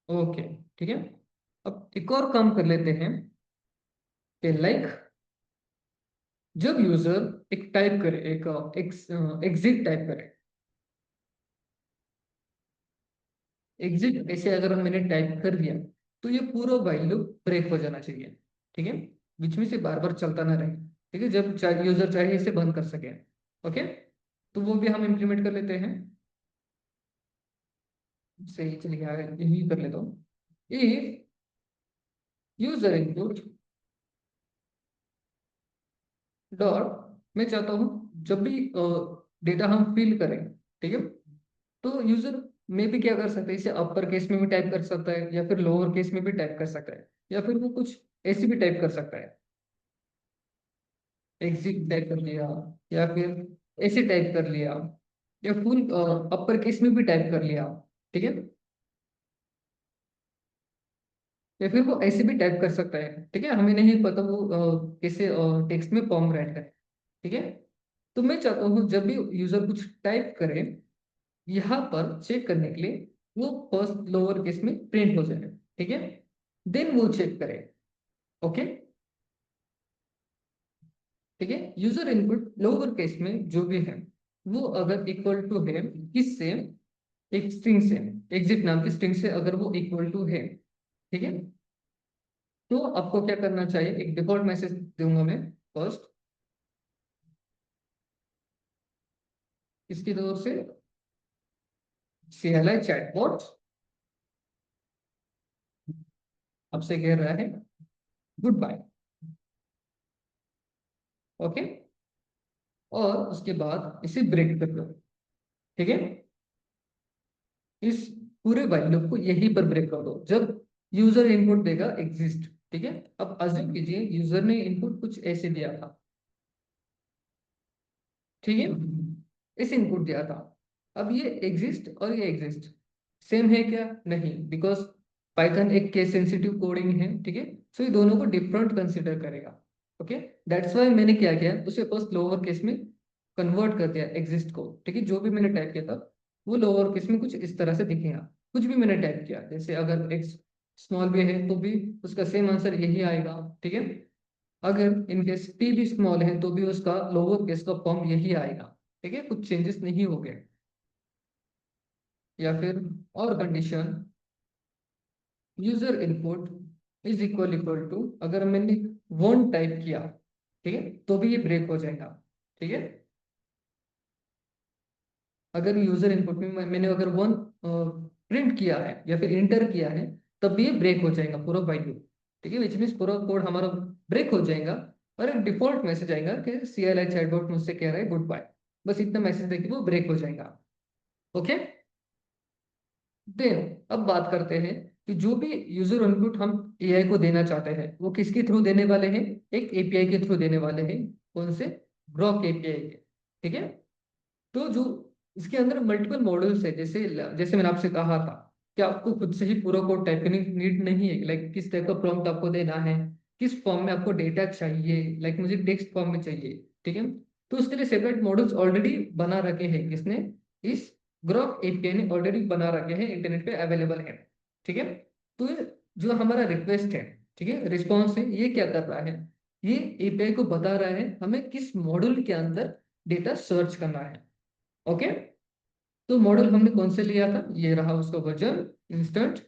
Speaker 1: ओके, ठीक है। अब एक और काम कर लेते हैं कि लाइक जब यूजर एक टाइप करे, एक एग्जिट टाइप करे, एग्जिट ऐसे अगर मैंने टाइप कर दिया तो ये पूरा व्हाइल लूप ब्रेक हो जाना चाहिए। ठीक है, बीच में से बार बार चलता ना रहे। ठीक है, जब चाहे यूजर चाहे इसे बंद कर सके। ओके, तो वो भी हम इम्प्लीमेंट कर लेते हैं। सही, चलिए आगे यही कर लेता हूँ। इफ यूजर इनपुट डॉट, मैं चाहता हूँ जब भी डेटा हम फिल करें, ठीक है, तो यूजर में भी क्या कर सकता है, इसे अपर केस में भी टाइप कर सकता है या फिर लोअर केस में भी टाइप कर सकता है, या फिर वो कुछ ऐसी भी टाइप कर सकता है, एग्जिट टाइप कर लिया, या फिर ऐसे टाइप कर लिया, या फुल अपर केस में भी टाइप कर लिया। ठीक है, या फिर वो ऐसे भी टाइप कर सकता है। ठीक है, हमें नहीं पता वो कैसे टेक्स्ट में फॉर्म राइट करे। ठीक है, तो मैं चाहता हूँ जब भी यूजर कुछ टाइप करे, यहाँ पर चेक करने के लिए वो फर्स्ट लोअर केस में प्रिंट हो जाए। ठीक है, देन वो चेक करे। ओके, ठीक है, यूजर इनपुट लोअर केस में जो भी है वो अगर इक्वल टू है किससे, एक स्ट्रिंग से, एग्जिट नाम की स्ट्रिंग से अगर वो इक्वल टू है, ठीक है, तो आपको क्या करना चाहिए, एक डिफॉल्ट मैसेज दूंगा मैं फर्स्ट इसकी तरफ से, CLI चैटबॉट आपसे कह रहा है गुड बाय। ओके, और उसके बाद इसे ब्रेक कर दो। ठीक है, इस पूरे व्हाइल लूप को यहीं पर ब्रेक कर दो जब यूजर इनपुट देगा एग्जिस्ट। ठीक है, अब अज्यूम कीजिए यूजर ने इनपुट कुछ ऐसे दिया था। ठीक है, इस इनपुट दिया था। अब ये एग्जिस्ट और ये एग्जिस्ट सेम है क्या, नहीं, बिकॉज पाइथन एक केस सेंसिटिव कोडिंग है। ठीक है, सो ये दोनों को डिफरेंट कंसिडर करेगा। ओके, दैट्स वाई मैंने क्या किया, उसे फर्स्ट लोअर केस में कन्वर्ट कर दिया एग्जिस्ट को। ठीक है, जो भी मैंने टाइप किया था वो लोअर केस में कुछ इस तरह से दिखेगा। कुछ भी मैंने टाइप किया, जैसे अगर एक्स स्मॉल भी है तो भी उसका सेम आंसर यही आएगा। ठीक है, अगर इनकेस टी भी स्मॉल है तो भी उसका लोअर केस का फॉर्म यही आएगा। ठीक है, कुछ चेंजेस नहीं हो गए। या फिर और condition, user input is equal equal to, अगर मैंने वन टाइप किया, ठीक है, तो भी ये ब्रेक हो जाएगा। ठीक है, अगर यूजर इनपुट में मैंने अगर वन प्रिंट किया है या फिर इंटर किया है, तब भी ये ब्रेक हो जाएगा पूरा वैल्यू। ठीक है, विच मीन्स पूरा कोड हमारा ब्रेक हो जाएगा, और एक डिफॉल्ट मैसेज आएगा कि CLI चैटबॉट मुझसे कह रहा है गुड बाय। बस इतना मैसेज देखिए वो ब्रेक हो जाएगा। ओके, देन अब बात करते हैं कि जो भी यूजर इनपुट हम AI को देना चाहते हैं वो किसके थ्रू देने वाले हैं, एक API के थ्रू देने वाले हैं। कौन से, ग्रॉक API के। ठीक है, तो जो इसके अंदर मल्टीपल मॉडल्स है, जैसे जैसे मैंने आपसे कहा था कि आपको खुद से ही पूरा कोड टाइप करने की नीड नहीं है। लाइक किस टाइप का प्रॉम्प्ट आपको देना है, किस फॉर्म में आपको डेटा चाहिए, लाइक मुझे टेक्स्ट फॉर्म में चाहिए। ठीक है, तो उसके लिए सेपरेट मॉडल्स ऑलरेडी बना रखे हैं किसने, इस ग्राफ एपीआई ने ऑलरेडी बना रखे हैं, इंटरनेट पे अवेलेबल है। ठीक है, तो जो हमारा रिक्वेस्ट है, ठीक है, रिस्पॉन्स है, ये क्या कर रहा है, ये एपीआई को बता रहा है हमें किस मॉड्यूल के अंदर डेटा सर्च करना है। ओके, तो मॉडल हमने कौन से लिया था, ये रहा उसका वर्जन इंस्टेंट।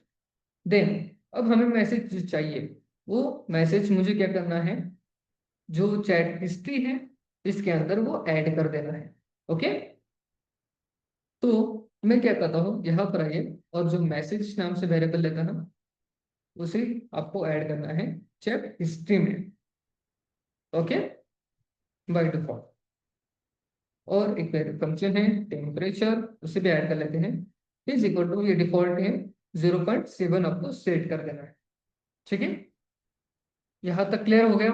Speaker 1: देन अब हमें मैसेज चाहिए, वो मैसेज मुझे क्या करना है, जो चैट हिस्ट्री है इसके अंदर वो ऐड कर देना है। ओके, तो मैं क्या करता हूँ, यहाँ पर आइए, और जो मैसेज नाम से वेरिएबल लेता है ना, उसे आपको ऐड करना है चैट हिस्ट्री में। Okay, by default. और एक फंक्शन है टेम्परेचर, उसे भी ऐड कर लेते हैं, इज इक्वल टू, ये डिफॉल्ट है, 0.7 आपको सेट कर देना है। ठीक है, यहाँ तक क्लियर हो गया,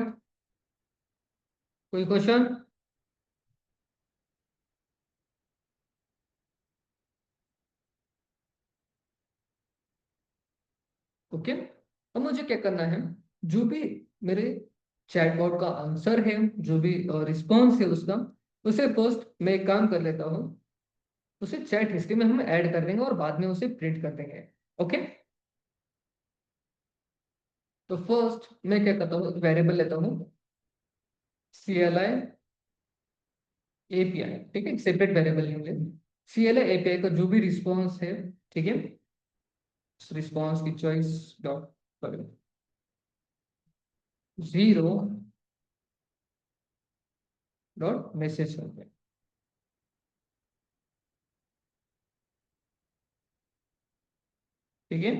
Speaker 1: कोई क्वेश्चन? ओके, अब मुझे क्या करना है, जो भी मेरे चैटबॉट का आंसर है, जो भी रिस्पॉन्स है उसका, उसे फर्स्ट मैं एक काम कर लेता हूँ, उसे चैट हिस्ट्री में हम ऐड कर देंगे और बाद में उसे प्रिंट कर देंगे। ओके, तो फर्स्ट मैं क्या करता हूँ, वेरिएबल लेता हूँ CLI API। ठीक है, सेपरेट वेरिएबल लेंगे। CLI API का जो भी रिस्पॉन्स है, ठीक है, रिस्पॉन्स की चॉइस डॉट 0.मैसेज कर दें। ठीक है,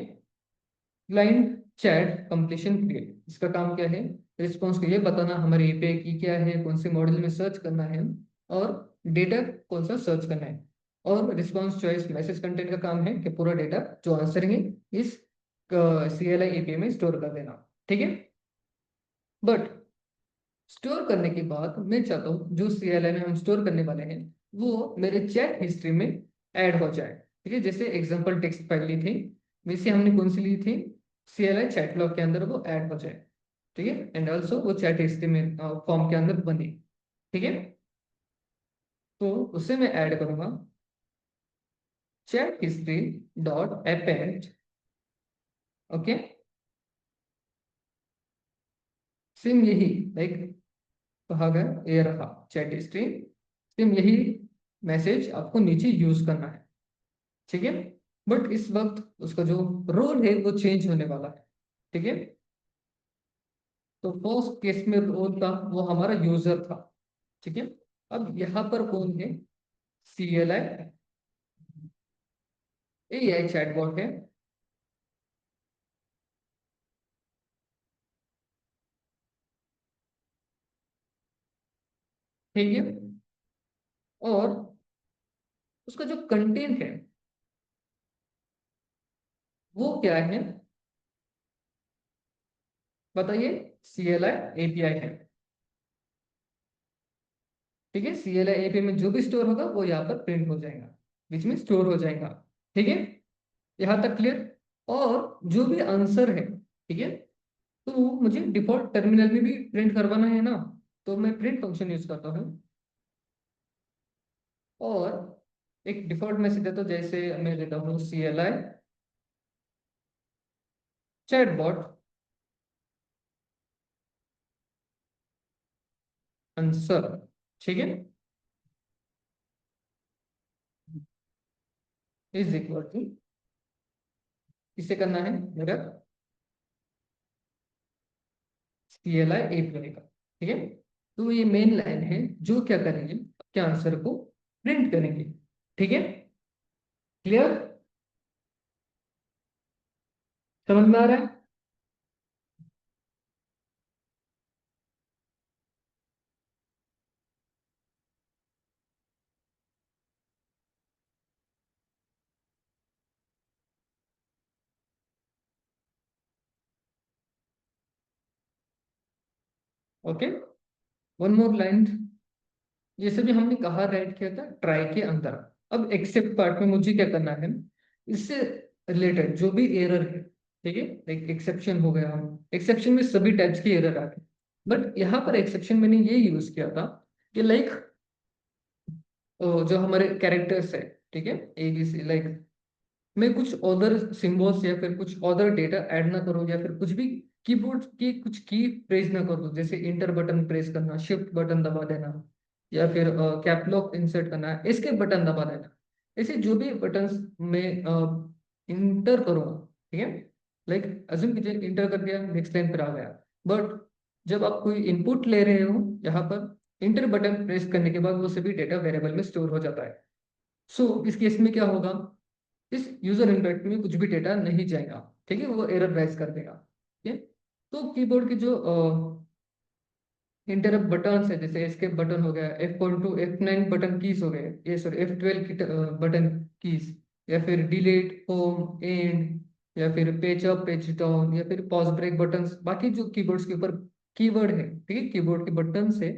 Speaker 1: क्लाइंट चैट कंप्लीशन क्रिएट, इसका काम क्या है, रिस्पॉन्स को ये बताना हमारे एपीआई की क्या है, कौन से मॉडल में सर्च करना है, और डेटा कौन सा सर्च करना है। और रिस्पॉन्स चॉइस मैसेज कंटेंट का काम है कि पूरा डेटा जो आंसर है इस CLI एपीआई में स्टोर कर देना। ठीक है, बट स्टोर करने के बाद मैं चाहता हूँ जो CLI में हम स्टोर करने वाले हैं वो मेरे चैट हिस्ट्री में ऐड हो जाए। ठीक है, जैसे एग्जांपल टेक्स्ट फाइल ली थी, वैसे हमने कौन सी ली थी, CLI चैट लॉग के अंदर वो ऐड हो जाए। ठीक है, एंड ऑल्सो वो चैट हिस्ट्री में फॉर्म के अंदर बने। ठीक है, तो उसे मैं ऐड करूंगा chat history dot append. Okay, same यही, लाइक कहा गया, ये रहा चैट हिस्ट्री, सेम यही मैसेज आपको नीचे यूज करना है। ठीक है, बट इस वक्त उसका जो रोल है वो चेंज होने वाला है। ठीक है, तो फर्स्ट केस में रोल था वो हमारा यूजर था। ठीक है, अब यहाँ पर कौन है, CLI AI चैटबॉट है। ठीक है, और उसका जो कंटेंट है वो क्या है, बताइए, CLI API है। ठीक है, CLI API में जो भी स्टोर होगा वो यहाँ पर प्रिंट हो जाएगा, बीच में स्टोर हो जाएगा। ठीक है, यहाँ तक क्लियर? और जो भी आंसर है, ठीक है, तो वो मुझे डिफॉल्ट टर्मिनल में भी प्रिंट करवाना है ना, तो मैं प्रिंट फंक्शन यूज करता हूँ, और एक डिफॉल्ट मैसेज देता हूँ, जैसे मैं देता हूँ CLI चैटबॉट आंसर। ठीक है, इज इक्वल टू, किसे करना है मेरा, CLI API का। ठीक है, तो ये मेन लाइन है जो क्या करेंगे, क्या आंसर को प्रिंट करेंगे। ठीक है, क्लियर, समझ में आ रहा है? ओके, वन मोर लाइन, ये सभी हमने कहा राइट किया था ट्राई के अंदर। अब एक्सेप्ट पार्ट में मुझे क्या करना है, इससे रिलेटेड जो भी एरर है, ठीक है, एक एक्सेप्शन हो गया, एक्सेप्शन में सभी टाइप्स की एरर आ गई, बट यहाँ पर एक्सेप्शन मैंने ये यूज किया था कि लाइक जो हमारे कैरेक्टर्स है, ठीक है, ABC लाइक मैं कुछ अदर सिंबल्स या फिर कुछ अदर डेटा ऐड ना करूँ या फिर कुछ भी कीबोर्ड की कुछ की प्रेस ना कर दूँ, जैसे इंटर बटन प्रेस करना, शिफ्ट बटन दबा देना, या फिर कैप लॉक इंसर्ट करना, एस्केप बटन दबा देना, ऐसे जो भी बटन्स में इंटर करूँगा, ठीक है, लाइक अज्यूम कीजिए इंटर कर दिया, नेक्स्ट लाइन पर आ गया, बट जब आप कोई इनपुट ले रहे हो यहाँ पर इंटर बटन प्रेस करने के बाद वो सभी डेटा वेरिएबल में स्टोर हो जाता है। सो इस केस में क्या होगा, इस यूजर इंटरैक्ट में कुछ भी डेटा नहीं जाएगा, ठीक है, वो एरर राइज कर देगा, ठीक है। तो कीबोर्ड के जो इंटरप्ट बटन है, जैसे एस्केप बटन हो गया, F1 to F9 button keys हो गए, ये सॉरी F12 की बटन कीज, या फिर डिलीट, होम, एंड, या फिर पेज अप, पेज डाउन, या फिर पॉज ब्रेक बटन, बाकी जो कीबोर्ड्स के ऊपर कीवर्ड है, ठीक है, कीबोर्ड के बटन से,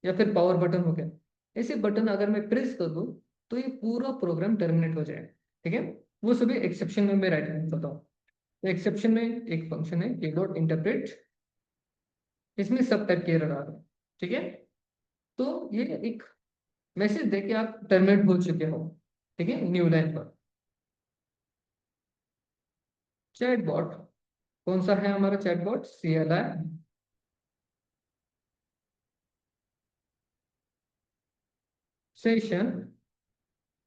Speaker 1: या फिर पावर बटन हो गया, ऐसे बटन अगर मैं प्रेस कर दूं तो ये पूरा प्रोग्राम टर्मिनेट हो जाए, ठीक है। वो सभी एक्सेप्शन में मैं राइट करता हूँ। तो एक्सेप्शन में एक फंक्शन है कीबोर्ड इंटरप्रेट, इसमें सब टाइप के एरर आ रहे हैं, ठीक है। तो ये एक मैसेज दे के आप टर्मिनेट हो चुके हो, ठीक है, न्यू लाइन पर। चैटबॉट कौन सा है हमारा चैटबॉट, CLI सेशन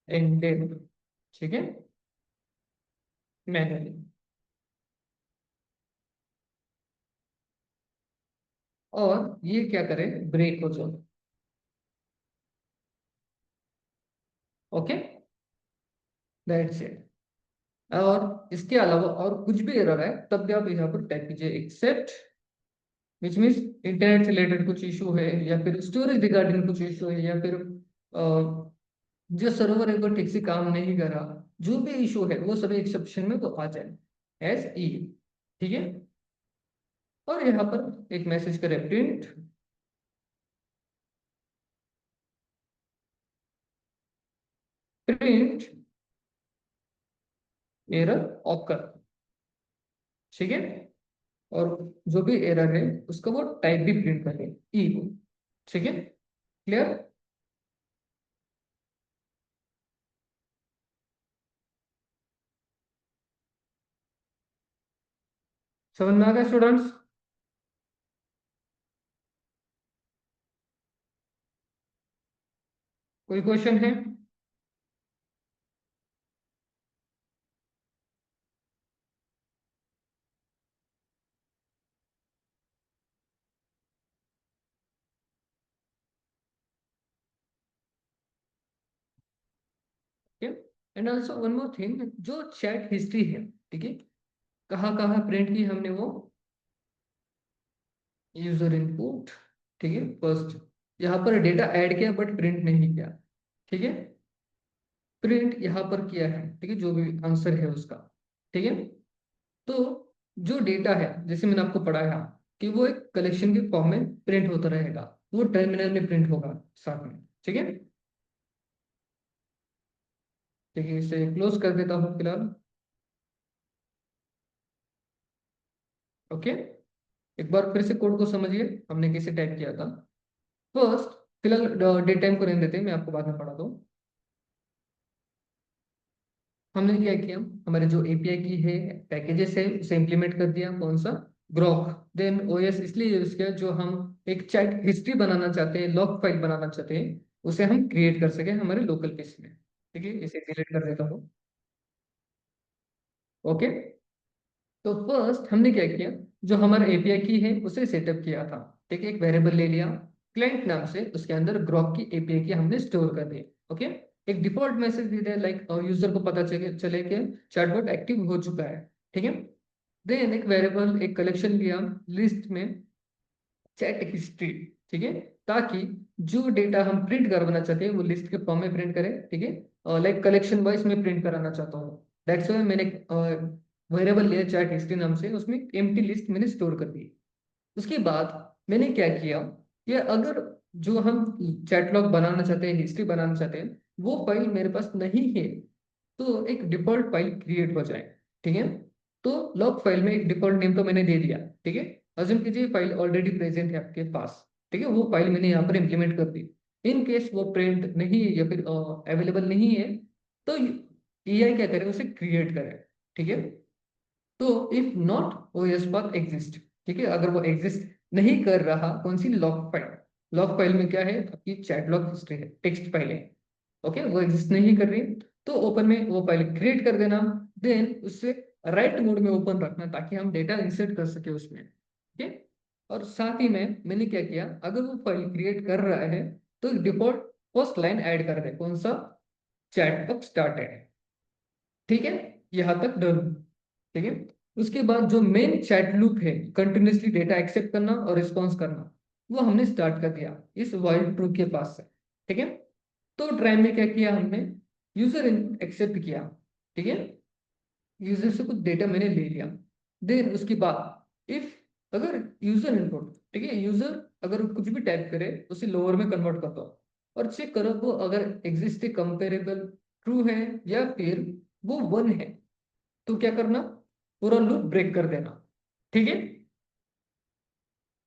Speaker 1: एंडेड, ठीक है, मैनुअली। और ये क्या करे, ब्रेक हो जाए, ओके, दैट्स इट। और इसके अलावा और कुछ भी एरर है तब भी आप यहाँ पर टाइप कीजिए एक्सेप्ट, विच मीन्स इंटरनेट से रिलेटेड कुछ इशू है, या फिर स्टोरेज रिगार्डिंग कुछ इशू है, या फिर जो सर्वर एक बार ठीक से काम नहीं कर रहा, जो भी इशू है वो सभी एक्सेप्शन में वो आ जाए एज ई, ठीक है। और यहाँ पर एक मैसेज करें प्रिंट, प्रिंट एरर ऑकर, ठीक है। और जो भी एरर है उसका वो टाइप भी प्रिंट करें ई, ठीक है, क्लियर। समझ में आ गया स्टूडेंट्स? कोई क्वेश्चन है? And also one more thing, जो चैट हिस्ट्री है, ठीक है, कहाँ कहाँ प्रिंट की हमने वो, यूजर इनपुट, ठीक है, फर्स्ट यहाँ पर डेटा ऐड किया बट प्रिंट नहीं किया, ठीक है, प्रिंट यहाँ पर किया है, ठीक है, जो भी आंसर है उसका, ठीक है। तो जो डेटा है जैसे मैंने आपको पढ़ाया कि वो एक कलेक्शन के फॉर्म में प्रिंट होता रहेगा, वो टर्मिनल में प्रिंट होगा साथ में, ठीक है। ठीक है, इसे क्लोज कर देता हूँ फिलहाल, ओके। एक बार फिर से कोड को समझिए हमने कैसे टाइप किया था। फर्स्ट, फिलहाल डेट टाइम को रहने देते हैं, मैं आपको बाद में पढ़ा दूँ। हमने क्या किया, हमारे जो एपीआई की है पैकेजेस है उसे इम्प्लीमेंट कर दिया, कौन सा, ग्रोक। देन ओएस इसलिए यूज किया जो हम एक चैट हिस्ट्री बनाना चाहते हैं, लॉग फाइल बनाना चाहते हैं, उसे हम क्रिएट कर सके हमारे लोकल पीसी में, ठीक है, इसे डिलीट कर देता हूँ, ओके। तो फर्स्ट हमने क्या किया, जो हमारा एपीआई की है उसे सेटअप किया था, ठीक है, एक वेरिएबल ले लिया क्लाइंट नाम से, उसके अंदर ग्रोक की एपीआई की हमने स्टोर कर दी, ओके। एक डिफॉल्ट मैसेज दे दिया लाइक यूजर को पता चले कि चैटबॉट एक्टिव हो चुका है, ठीक है। देन एक वेरिएबल, एक कलेक्शन लिया लिस्ट में चैट हिस्ट्री, ठीक है, ताकि जो डेटा हम प्रिंट करवाना चाहते हैं वो लिस्ट के फॉर्म में प्रिंट करें, ठीक है, लाइक कलेक्शन वाइज में प्रिंट कराना चाहता हूँ, दैट्स व्हाई मैंने वेरिएबल लिया चैट हिस्ट्री नाम से, उसमें एम्प्टी लिस्ट मैंने स्टोर कर दी। उसके बाद मैंने क्या किया, कि अगर जो हम चैट लॉग बनाना चाहते हैं, हिस्ट्री बनाना चाहते हैं, वो फाइल मेरे पास नहीं है, तो एक डिफॉल्ट फाइल क्रिएट हो जाए, ठीक है। तो लॉग फाइल में एक डिफॉल्ट नेम तो मैंने दे दिया, ठीक है। अज्यूम कीजिए फाइल ऑलरेडी प्रेजेंट है आपके पास, ठीक है, वो फाइल मैंने यहाँ पर इम्प्लीमेंट कर दी। इन केस वो प्रिंट नहीं है या फिर अवेलेबल नहीं है, तो एआई क्या करे, उसे क्रिएट करे। ठीक है, तो if not OS path exist, ठीक है, अगर वो एग्जिस्ट नहीं कर रहा, कौन सी लॉग फाइल, लॉग फाइल में क्या है आपकी चैट लॉग हिस्ट्री है, टेक्स्ट फाइल है, ओके, वो एग्जिस्ट नहीं कर रही, तो ओपन में वो फाइल क्रिएट कर देना, देन उससे राइट मोड में ओपन रखना ताकि हम डेटा इंसर्ट कर सके उसमें। ठीक है, और साथ ही में मैंने क्या किया, अगर वो फाइल क्रिएट कर रहा है तो डिफॉल्ट फर्स्ट लाइन ऐड कर दे, कौन सा, चैट अब स्टार्ट है। ठीक है, यहाँ तक डन। ठीक है, उसके बाद जो मेन चैट लूप है, कंटिन्यूसली डेटा एक्सेप्ट करना और रिस्पॉन्स करना, वो हमने स्टार्ट कर दिया इस वाइल ट्रू के पास से। ठीक है, तो ट्राई में क्या किया हमने, यूजर एक्सेप्ट किया। ठीक है, यूजर से कुछ डेटा मैंने ले लिया, देन उसके बाद इफ, अगर यूजर इनपुट, ठीक है, यूजर अगर कुछ भी टाइप करे उसे लोअर में कन्वर्ट कर दो और चेक करो वो अगर एग्जिस्ट कंपेरेबल ट्रू है या फिर वो वन है, तो क्या करना, पूरा लूप ब्रेक कर देना। ठीक है,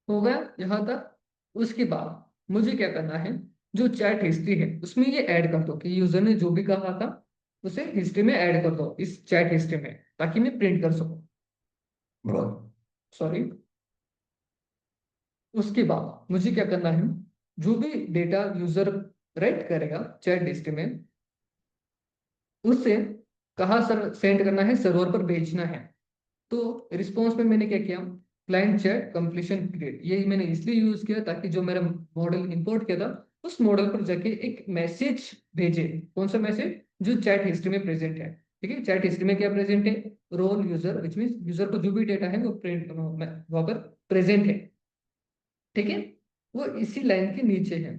Speaker 1: हो गया यहाँ तक। उसके बाद मुझे क्या करना है, जो चैट हिस्ट्री है उसमें ये ऐड कर दो कि यूजर ने जो भी कहा था उसे हिस्ट्री में ऐड कर दो, इस चैट हिस्ट्री में, ताकि मैं प्रिंट कर सकूं, सॉरी। उसके बाद मुझे क्या करना है, जो भी डेटा यूजर राइट करेगा चैट हिस्ट्री में, उसे कहाँ सर सेंड करना है, सर्वर पर भेजना है। तो रिस्पॉन्स में मैंने क्या किया, क्लाइंट चैट कंप्लीशन क्रिएट, ये मैंने इसलिए यूज किया ताकि जो मेरा मॉडल इंपोर्ट किया था उस मॉडल पर जाके एक मैसेज भेजे, कौन सा मैसेज, जो चैट हिस्ट्री में प्रेजेंट है। ठीक है, चैट हिस्ट्री में क्या प्रेजेंट है, role user, which mean user को जो भी डेटा है वो प्रिंट वहां पर प्रेजेंट है। ठीक है, वो इसी लाइन के नीचे है।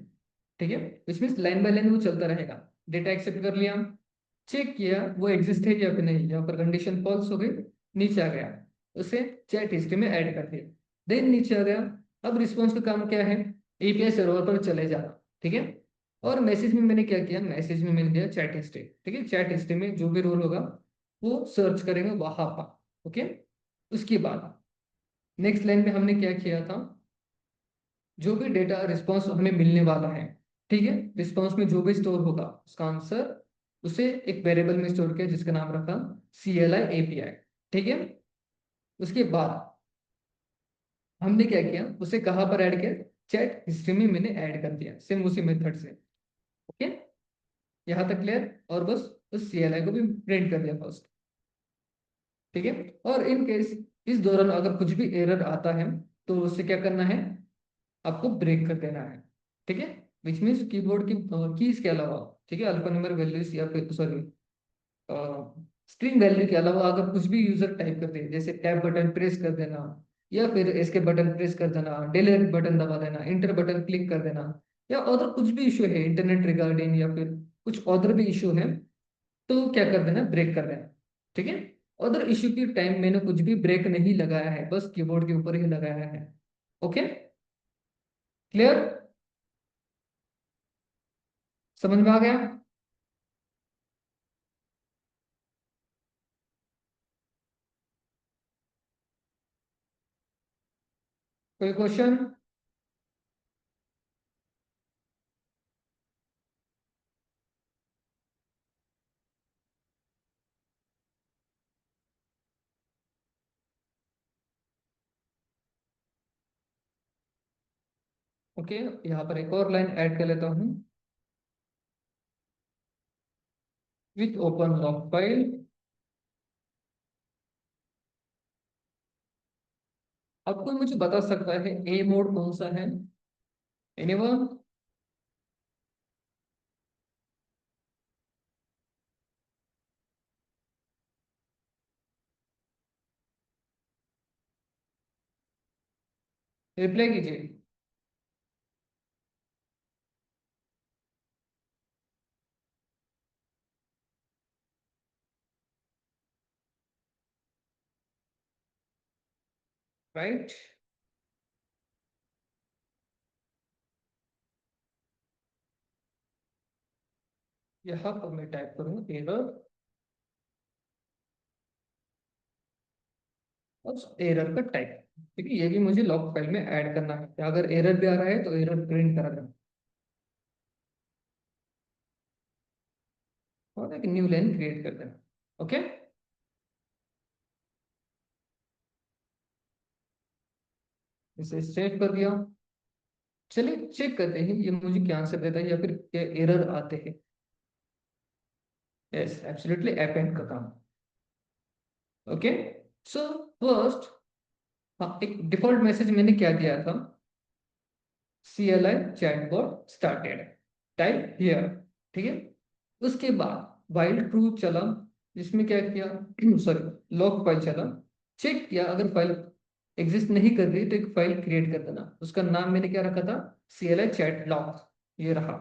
Speaker 1: ठीक है, which mean line by line वो चलता रहेगा। डेटा एक्सेप्ट कर लिया, चेक किया वो एग्जिस्ट है या फिर नहीं, यहाँ पर कंडीशन फॉल्स हो गई, नीचे आ गया, उसे चैट हिस्ट्री में ऐड कर दिया, देन नीचे आ गया। अब रिस्पॉन्स का काम क्या है, एपीआई सर्वर पर चले जाना। ठीक है, और मैसेज में मैंने क्या किया, मैसेज में मैंने दिया चैट हिस्ट्री। ठीक है, चैट हिस्ट्री में जो भी रोल होगा वो सर्च करेंगे वहां पर। ओके, उसके बाद नेक्स्ट लाइन में हमने क्या किया था, जो भी डेटा रिस्पॉन्स हमें मिलने वाला है, ठीक है, रिस्पॉन्स में जो भी स्टोर होगा उसका आंसर उसे एक वेरिएबल में स्टोर किया जिसका नाम रखा CLI API। ठीक है, उसके बाद हमने क्या किया, उसे कहाँ पर ऐड किया, चैट हिस्ट्री में मैंने ऐड कर दिया, सेम उसी मेथड से। ओके, यहाँ तक क्लियर, और बस उस CLI को भी प्रिंट कर दिया फर्स्ट। ठीक है, और इन केस इस दौरान अगर कुछ भी एरर आता है तो उसे क्या करना है, आपको ब्रेक कर देना है। ठीक है, विच मीन्स कीबोर्ड की कीज के अलावा, ठीक है, अल्फान्यूमेरिक वैल्यूज या फिर सॉरी स्ट्रिंग वैल्यू के अलावा अगर कुछ भी यूजर टाइप करते हैं, जैसे टैब बटन प्रेस कर देना या फिर एस्केप बटन प्रेस कर देना, डिलीट बटन दबा देना, इंटर बटन क्लिक कर देना, या अदर कुछ भी इशू है इंटरनेट रिगार्डिंग या फिर कुछ अदर भी इशू है, तो क्या कर देना, ब्रेक कर देना। ठीक है, अदर इशू की टाइम मैंने कुछ भी ब्रेक नहीं लगाया है, बस कीबोर्ड के ऊपर ही लगाया है। ओके, क्लियर, समझ में आ गया, कोई क्वेश्चन। ओके, यहाँ पर एक और लाइन ऐड कर लेता हूँ, विथ ओपन लॉग फाइल। अब कोई मुझे बता सकता है ए मोड कौन सा है, एनीवन, रिप्लाई कीजिए। राइट, यहाँ पर मैं टाइप करूँ एरर, और एरर का टाइप। ठीक है, ये भी मुझे लॉग फाइल में ऐड करना है, अगर एरर भी आ रहा है तो एरर प्रिंट करा देना। और एक न्यू लाइन क्रिएट कर देना। ओके, इसे सेव कर दिया। चलिए चेक करते हैं ये मुझे क्या आंसर देता है या फिर क्या एरर आते हैं। यस, एब्सोल्युटली ऐप एंड का काम। ओके, सो फर्स्ट, हाँ, एक डिफॉल्ट मैसेज मैंने क्या दिया था, CLI chatbot started, type here. ठीक है, उसके बाद वाइल ट्रू चला, जिसमें क्या किया सॉरी, लॉग फाइल चला, चेक किया अगर फाइल एग्जिस्ट नहीं कर रही तो एक फाइल क्रिएट कर देना। उसका नाम मैंने क्या रखा था, CLI चैट लॉग, ये रहा।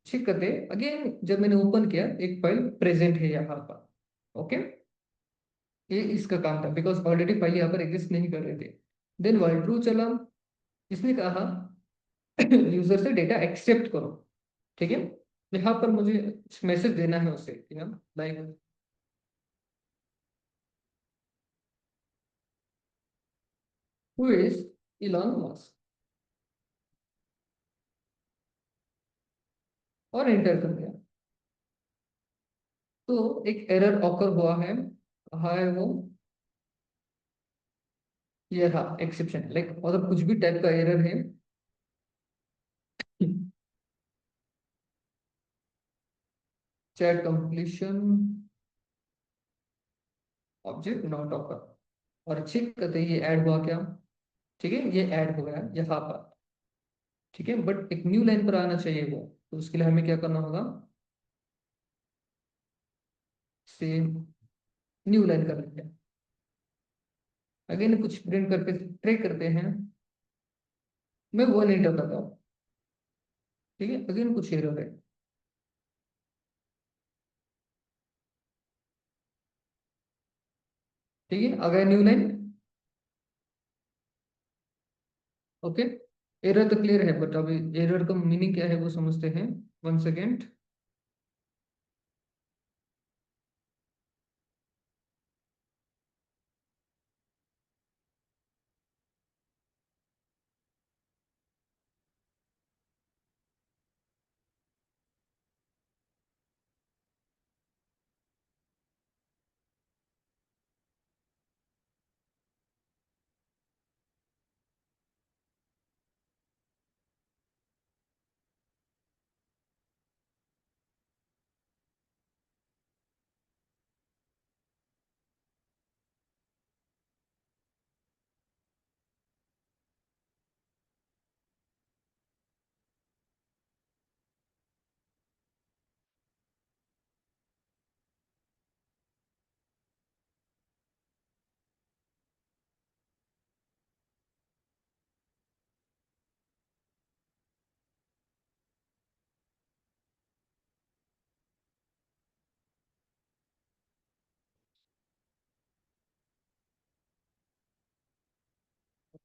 Speaker 1: चेक करते अगेन, जब मैंने ओपन किया एक फाइल प्रेजेंट है यहाँ पर। ओके, ये इसका काम था बिकॉज ऑलरेडी फाइल यहाँ पर एग्जिस्ट नहीं कर रहे थे। देन वाइल ट्रू चला, इसने कहा यूजर से डेटा एक्सेप्ट करो। ठीक है, यहाँ पर मुझे मैसेज देना है उसे, like who is Elon Musk, और एंटर कर दिया। तो एक एरर ऑकर हुआ है, कहा है वो, ये रहा एक्सेप्शन, लाइक मतलब कुछ भी टाइप का एरर है। Chat completion object not occur, और चेक करते ही ये ऐड हुआ क्या। ठीक है, ये ऐड हो गया यहाँ पर। ठीक है, बट एक न्यू लाइन पर आना चाहिए वो, तो उसके लिए हमें क्या करना होगा, सेम न्यू लाइन कर लेते हैं। अगेन कुछ प्रिंट करके ट्राई करते हैं, मैं वो नहीं करता हूँ। ठीक है, अगेन कुछ एरर है। ठीक है, आ गया न्यू लाइन। ओके, एरर तो क्लियर है, बट अभी एरर का मीनिंग क्या है वो समझते हैं। One second.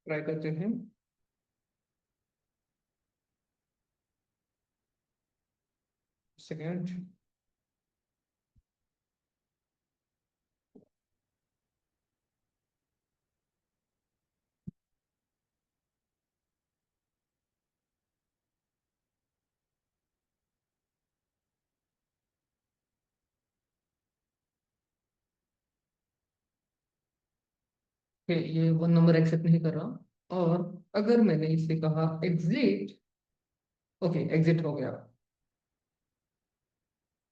Speaker 1: ट्राई करते हैं। सेकेंड, ये वन नंबर एक्सेप्ट नहीं कर रहा। और अगर मैंने इसे कहा एग्जिट, ओके एग्जिट हो गया।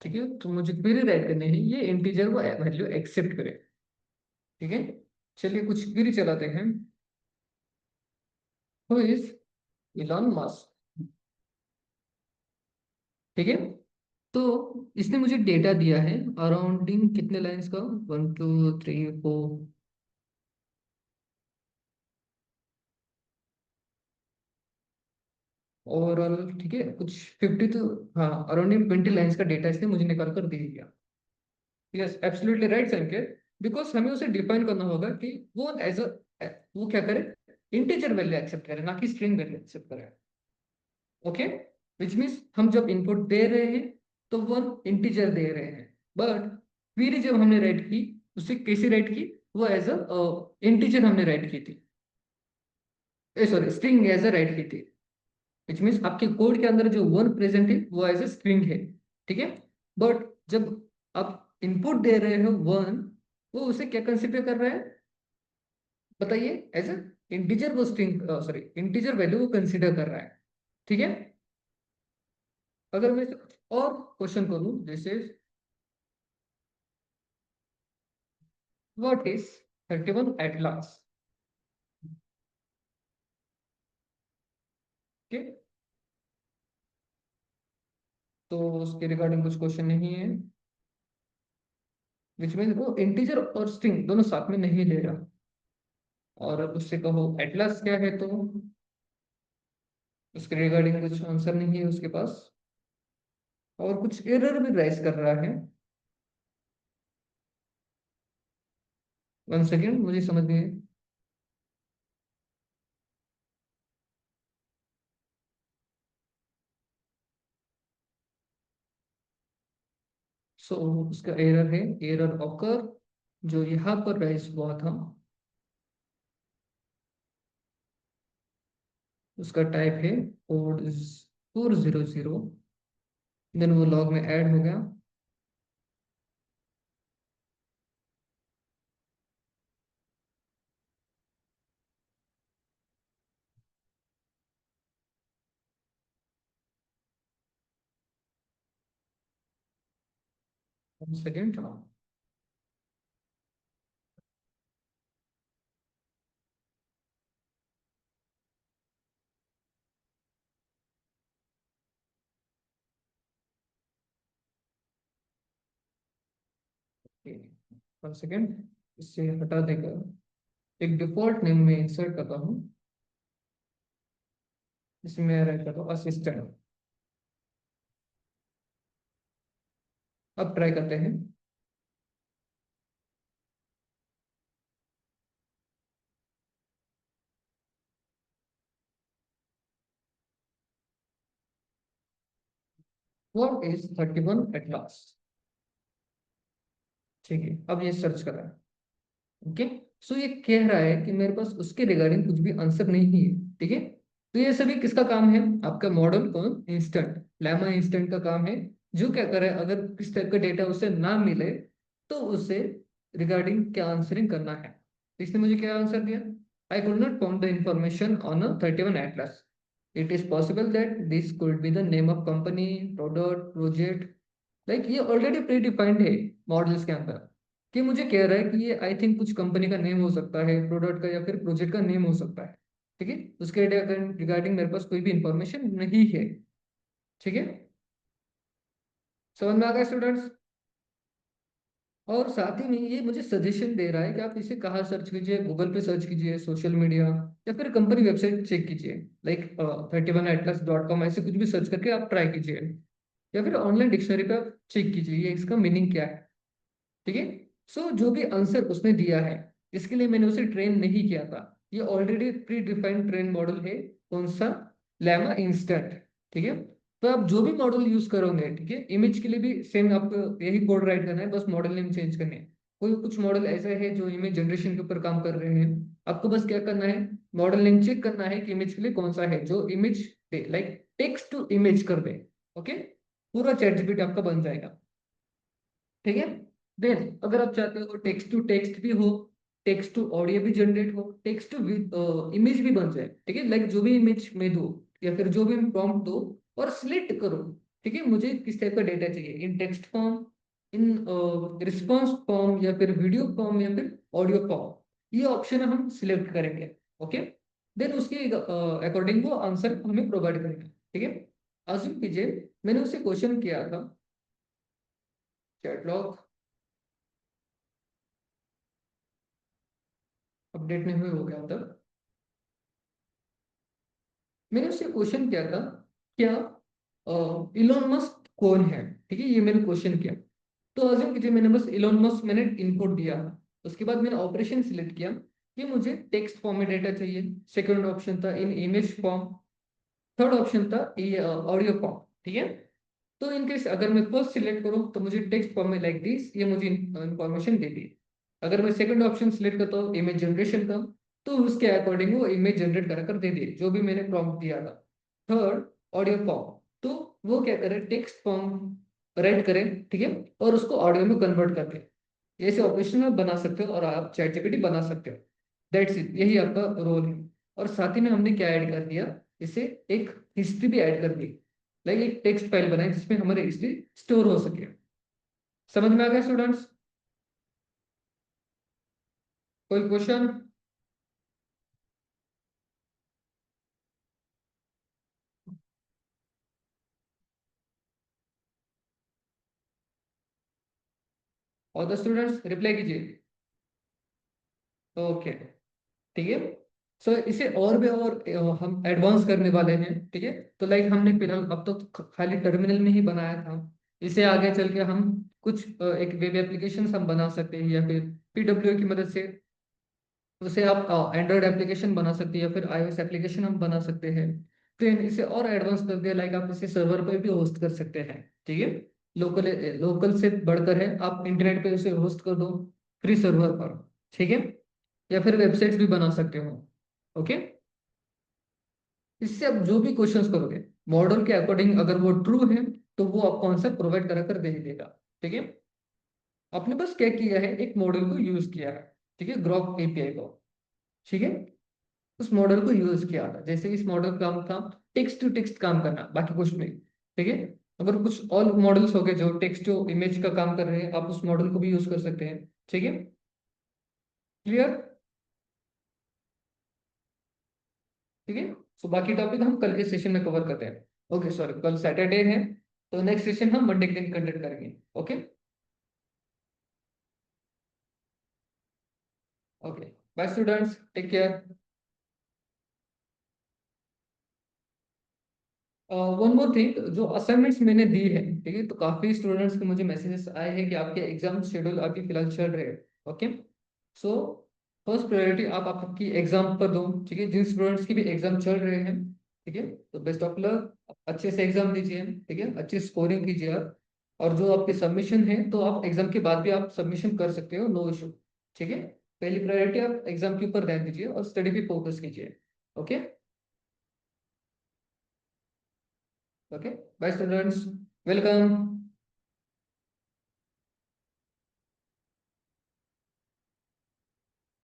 Speaker 1: ठीक है, तो मुझे क्वेरी राइट करनी है, ये इंटीजर को वैल्यू एक्सेप्ट करे। ठीक है, चलिए कुछ क्वेरी चलाते हैं। Who is Elon Musk. ठीक है, तो इसने मुझे डेटा दिया है अराउंडिंग कितने लाइंस का, 1 2 3 4, ओवरऑल। ठीक है, कुछ 50 तो, हाँ अराउंडिंग 20 लाइंस का डेटा इसने मुझे निकाल कर दे दिया। यस, एब्सोल्युटली राइट संकेत, बिकॉज हमें उसे डिफाइन करना होगा कि वो एज अ, वो क्या करे, इंटीजर वैल्यू एक्सेप्ट करे, ना कि स्ट्रिंग वैल्यू एक्सेप्ट करे। ओके, विच मीन्स हम जब इनपुट दे रहे हैं तो वो इंटीजर दे रहे हैं, बट क्वेरी जब हमने राइट की, उसे कैसे राइट की, वो एज अ इंटीजर हमने राइट की थी, sorry string as a write की थी। विच मीन्स आपके कोड के अंदर जो वन प्रेजेंट है वो एज ए स्ट्रिंग है। ठीक है, बट जब आप इनपुट दे रहे हो 1, वो उसे क्या कंसिडर कर रहा है बताइए? एज ए इंटीजर, वो स्ट्रिंग सॉरी इंटीजर वैल्यू वो कंसिडर कर रहा है। ठीक है। अगर मैं इसे कुछ और क्वेश्चन करूं, जैसे व्हाट इज 31 एट लास्ट? ठीक। तो उसके रिगार्डिंग कुछ क्वेश्चन नहीं है, विच मीन वो इंटीजर और स्ट्रिंग दोनों साथ में नहीं ले रहा। और अब उससे कहो एटलस क्या है, तो उसके रिगार्डिंग कुछ आंसर नहीं है उसके पास, और कुछ एरर भी राइज कर रहा है। वन सेकेंड, मुझे समझ नहीं है। सो उसका एरर है, एरर ऑकर, जो यहाँ पर राइज हुआ था, उसका टाइप है कोड 400, देन वो लॉग में ऐड हो गया। One second. वन सेकेंड, इससे हटा देगा। एक डिफॉल्ट नेम में इंसर्ट करता हूँ, इसमें रहता तो असिस्टेंट। अब ट्राई करते हैं। What is 31 at last? ठीक है, अब ये सर्च कर रहा है। ओके। सो ये कह रहा है कि मेरे पास उसके रिगार्डिंग कुछ भी आंसर नहीं है। ठीक है। तो ये सभी किसका काम है? आपका मॉडल कौन? इंस्टेंट, लैमा इंस्टेंट का काम है। जो क्या करे, अगर किस टाइप का डेटा उसे ना मिले, तो उसे रिगार्डिंग क्या आंसरिंग करना है। तो इसने मुझे क्या आंसर दिया? I could not found the information on a 31 Atlas. It is possible that this could be the name of company, product, project. Like ये ऑलरेडी प्री डिफाइंड है मॉडल्स के अंदर, कि मुझे कह रहा है कि ये आई थिंक कुछ कंपनी का नेम हो सकता है, प्रोडक्ट का या फिर प्रोजेक्ट का नेम हो सकता है। ठीक है। उसके रिगार्डिंग मेरे पास कोई भी इंफॉर्मेशन नहीं है। ठीक है। समझ में आ गया स्टूडेंट्स? और साथ ही में ये मुझे सजेशन दे रहा है कि आप इसे कहाँ सर्च कीजिए, गूगल पे सर्च कीजिए, सोशल मीडिया, या फिर कंपनी वेबसाइट चेक कीजिए, लाइक 31atlas.com, ऐसे कुछ भी सर्च करके आप ट्राई कीजिए, या फिर ऑनलाइन डिक्शनरी पे आप चेक कीजिए ये इसका मीनिंग क्या है। ठीक है। सो जो भी आंसर उसने दिया है, इसके लिए मैंने उसे ट्रेन नहीं किया था। ये already predefined train model है। कौन सा? Llama instant. ठीक है। तो आप जो भी मॉडल यूज करोगे, ठीक है, इमेज के लिए भी सेम आपको यही कोड राइट करना है, बस मॉडल नेम चेंज करने हैं। कोई कुछ मॉडल ऐसे है जो इमेज जनरेशन के ऊपर काम कर रहे हैं, आपको बस क्या करना है, मॉडल नेम चेक करना है कि इमेज के लिए कौन सा है जो इमेज दे, लाइक टेक्स्ट टू इमेज कर दे। ओके। पूरा चैट जीपीटी आपका बन जाएगा। ठीक है। देन अगर आप चाहते हो टेक्स्ट टू टेक्स्ट भी हो, टेक्स्ट टू ऑडियो भी जनरेट हो, टेक्स्ट टू इमेज भी बन जाए, ठीक है, लाइक जो भी इमेज में दो, या फिर जो भी प्रॉम्प्ट दो, और सिलेक्ट करो, ठीक है, मुझे किस टाइप का डेटा चाहिए, in text form, in response form, या फिर वीडियो फॉर्म, या फिर ऑडियो फॉर्म। ये ऑप्शन हम सिलेक्ट करेंगे। ओके। देन उसके अकॉर्डिंग वो आंसर हमें प्रोवाइड करेगा। ठीक है। अज्यूम कीजिए मैंने उसे क्वेश्चन किया था, चैटलॉग अपडेट नहीं हुए हो गया तब, मैंने उससे क्वेश्चन किया था, क्या इलोन मस्क कौन है? ठीक है, ये मैंने क्वेश्चन किया। तो अज्यूम कीजिए मैंने बस इलोन मस्क मैंने इनपुट दिया, उसके बाद मैंने ऑपरेशन सिलेक्ट किया कि मुझे टेक्स्ट फॉर्म में डेटा चाहिए, सेकंड ऑप्शन था इन इमेज फॉर्म, थर्ड ऑप्शन था ऑडियो फॉर्म। ठीक है। तो इनकेस अगर मैं फर्स्ट सिलेक्ट करूँ तो मुझे टेक्स्ट फॉर्म में लाइक दिस ये मुझे इंफॉर्मेशन दे दी। अगर मैं सेकंड ऑप्शन सिलेक्ट करता हूँ इमेज जनरेशन का, तो उसके अकॉर्डिंग वो इमेज जनरेट कर कर दे दे जो भी मैंने प्रॉम्प्ट दिया था। थर्ड, ऑडियो फॉर्म, तो वो क्या करे, टेक्स्ट फॉर्म राइट करें, ठीक है, और उसको ऑडियो में कन्वर्ट करके ऐसे ऑपरेशन आप बना सकते हो और आप चैट जीपीटी बना सकते हो। दैट्स इट, यही आपका रोल है। और साथ ही में हमने क्या ऐड कर दिया, इसे एक हिस्ट्री भी ऐड कर दी, लाइक एक टेक्स्ट फाइल बनाई जिसमें हमारी हिस्ट्री स्टोर हो सके। समझ में आ गया स्टूडेंट्स? कोई क्वेश्चन? और द स्टूडेंट्स रिप्लाई कीजिए। ओके, ठीक है। सो इसे और भी और हम एडवांस करने वाले हैं, ठीक है। तो लाइक हमने फिलहाल अब तो खाली टर्मिनल में ही बनाया था। इसे आगे चल के हम कुछ एक वेब एप्लीकेशन हम बना सकते हैं, या फिर पीडब्ल्यू की मदद से उसे आप एंड्रॉयड एप्लीकेशन बना सकते हैं, या फिर आईओएस एप्लीकेशन हम बना सकते हैं। फिर इसे और एडवांस कर दिया, लाइक आप इसे सर्वर पर भी होस्ट कर सकते हैं, ठीक है। लोकल लोकल से बढ़कर है, आप इंटरनेट पे इसे होस्ट कर दो फ्री सर्वर पर, ठीक है। या फिर वेबसाइट्स भी बना सकते हो। ओके। इससे आप जो भी क्वेश्चंस करोगे मॉडल के अकॉर्डिंग, अगर वो ट्रू है तो वो आपको आंसर प्रोवाइड करा कर दे देगा, ठीक है। आपने बस क्या किया है, एक मॉडल को यूज किया है, ठीक है, ग्रॉक एपीआई को, ठीक है। उस मॉडल को यूज किया था, जैसे इस मॉडल का काम था टेक्स्ट टू टेक्स्ट काम करना, बाकी कुछ नहीं, ठीक है। अगर कुछ और मॉडल्स हो गए जो टेक्स्ट टू इमेज का काम कर रहे हैं, आप उस मॉडल को भी यूज कर सकते हैं, ठीक है। क्लियर? ठीक है। सो बाकी टॉपिक हम कल के सेशन में कवर करते हैं। ओके, सॉरी, कल सैटरडे है, तो नेक्स्ट सेशन हम मंडे के दिन कंडक्ट करेंगे। Okay. Okay, bye students, take care. One more thing, जो असाइनमेंट्स मैंने दी है, ठीक है, तो काफी स्टूडेंट्स के मुझे मैसेजेस आए हैं कि आपके एग्जाम शेड्यूल अभी फिलहाल चल रहे हैं। ओके। सो फर्स्ट प्रायोरिटी आप आपकी एग्जाम पर दो, ठीक है, जिन स्टूडेंट्स की भी एग्जाम चल रहे हैं, ठीक है, तो बेस्ट ऑफ लक, अच्छे से एग्जाम दीजिए, ठीक है, अच्छी स्कोरिंग कीजिए आप। और जो आपके सबमिशन है, तो आप एग्जाम के बाद भी आप सबमिशन कर सकते हो, नो इशू, ठीक है। पहली प्रायोरिटी आप एग्जाम के ऊपर ध्यान दीजिए और स्टडी पे फोकस कीजिए। Okay. Okay, bye students, welcome.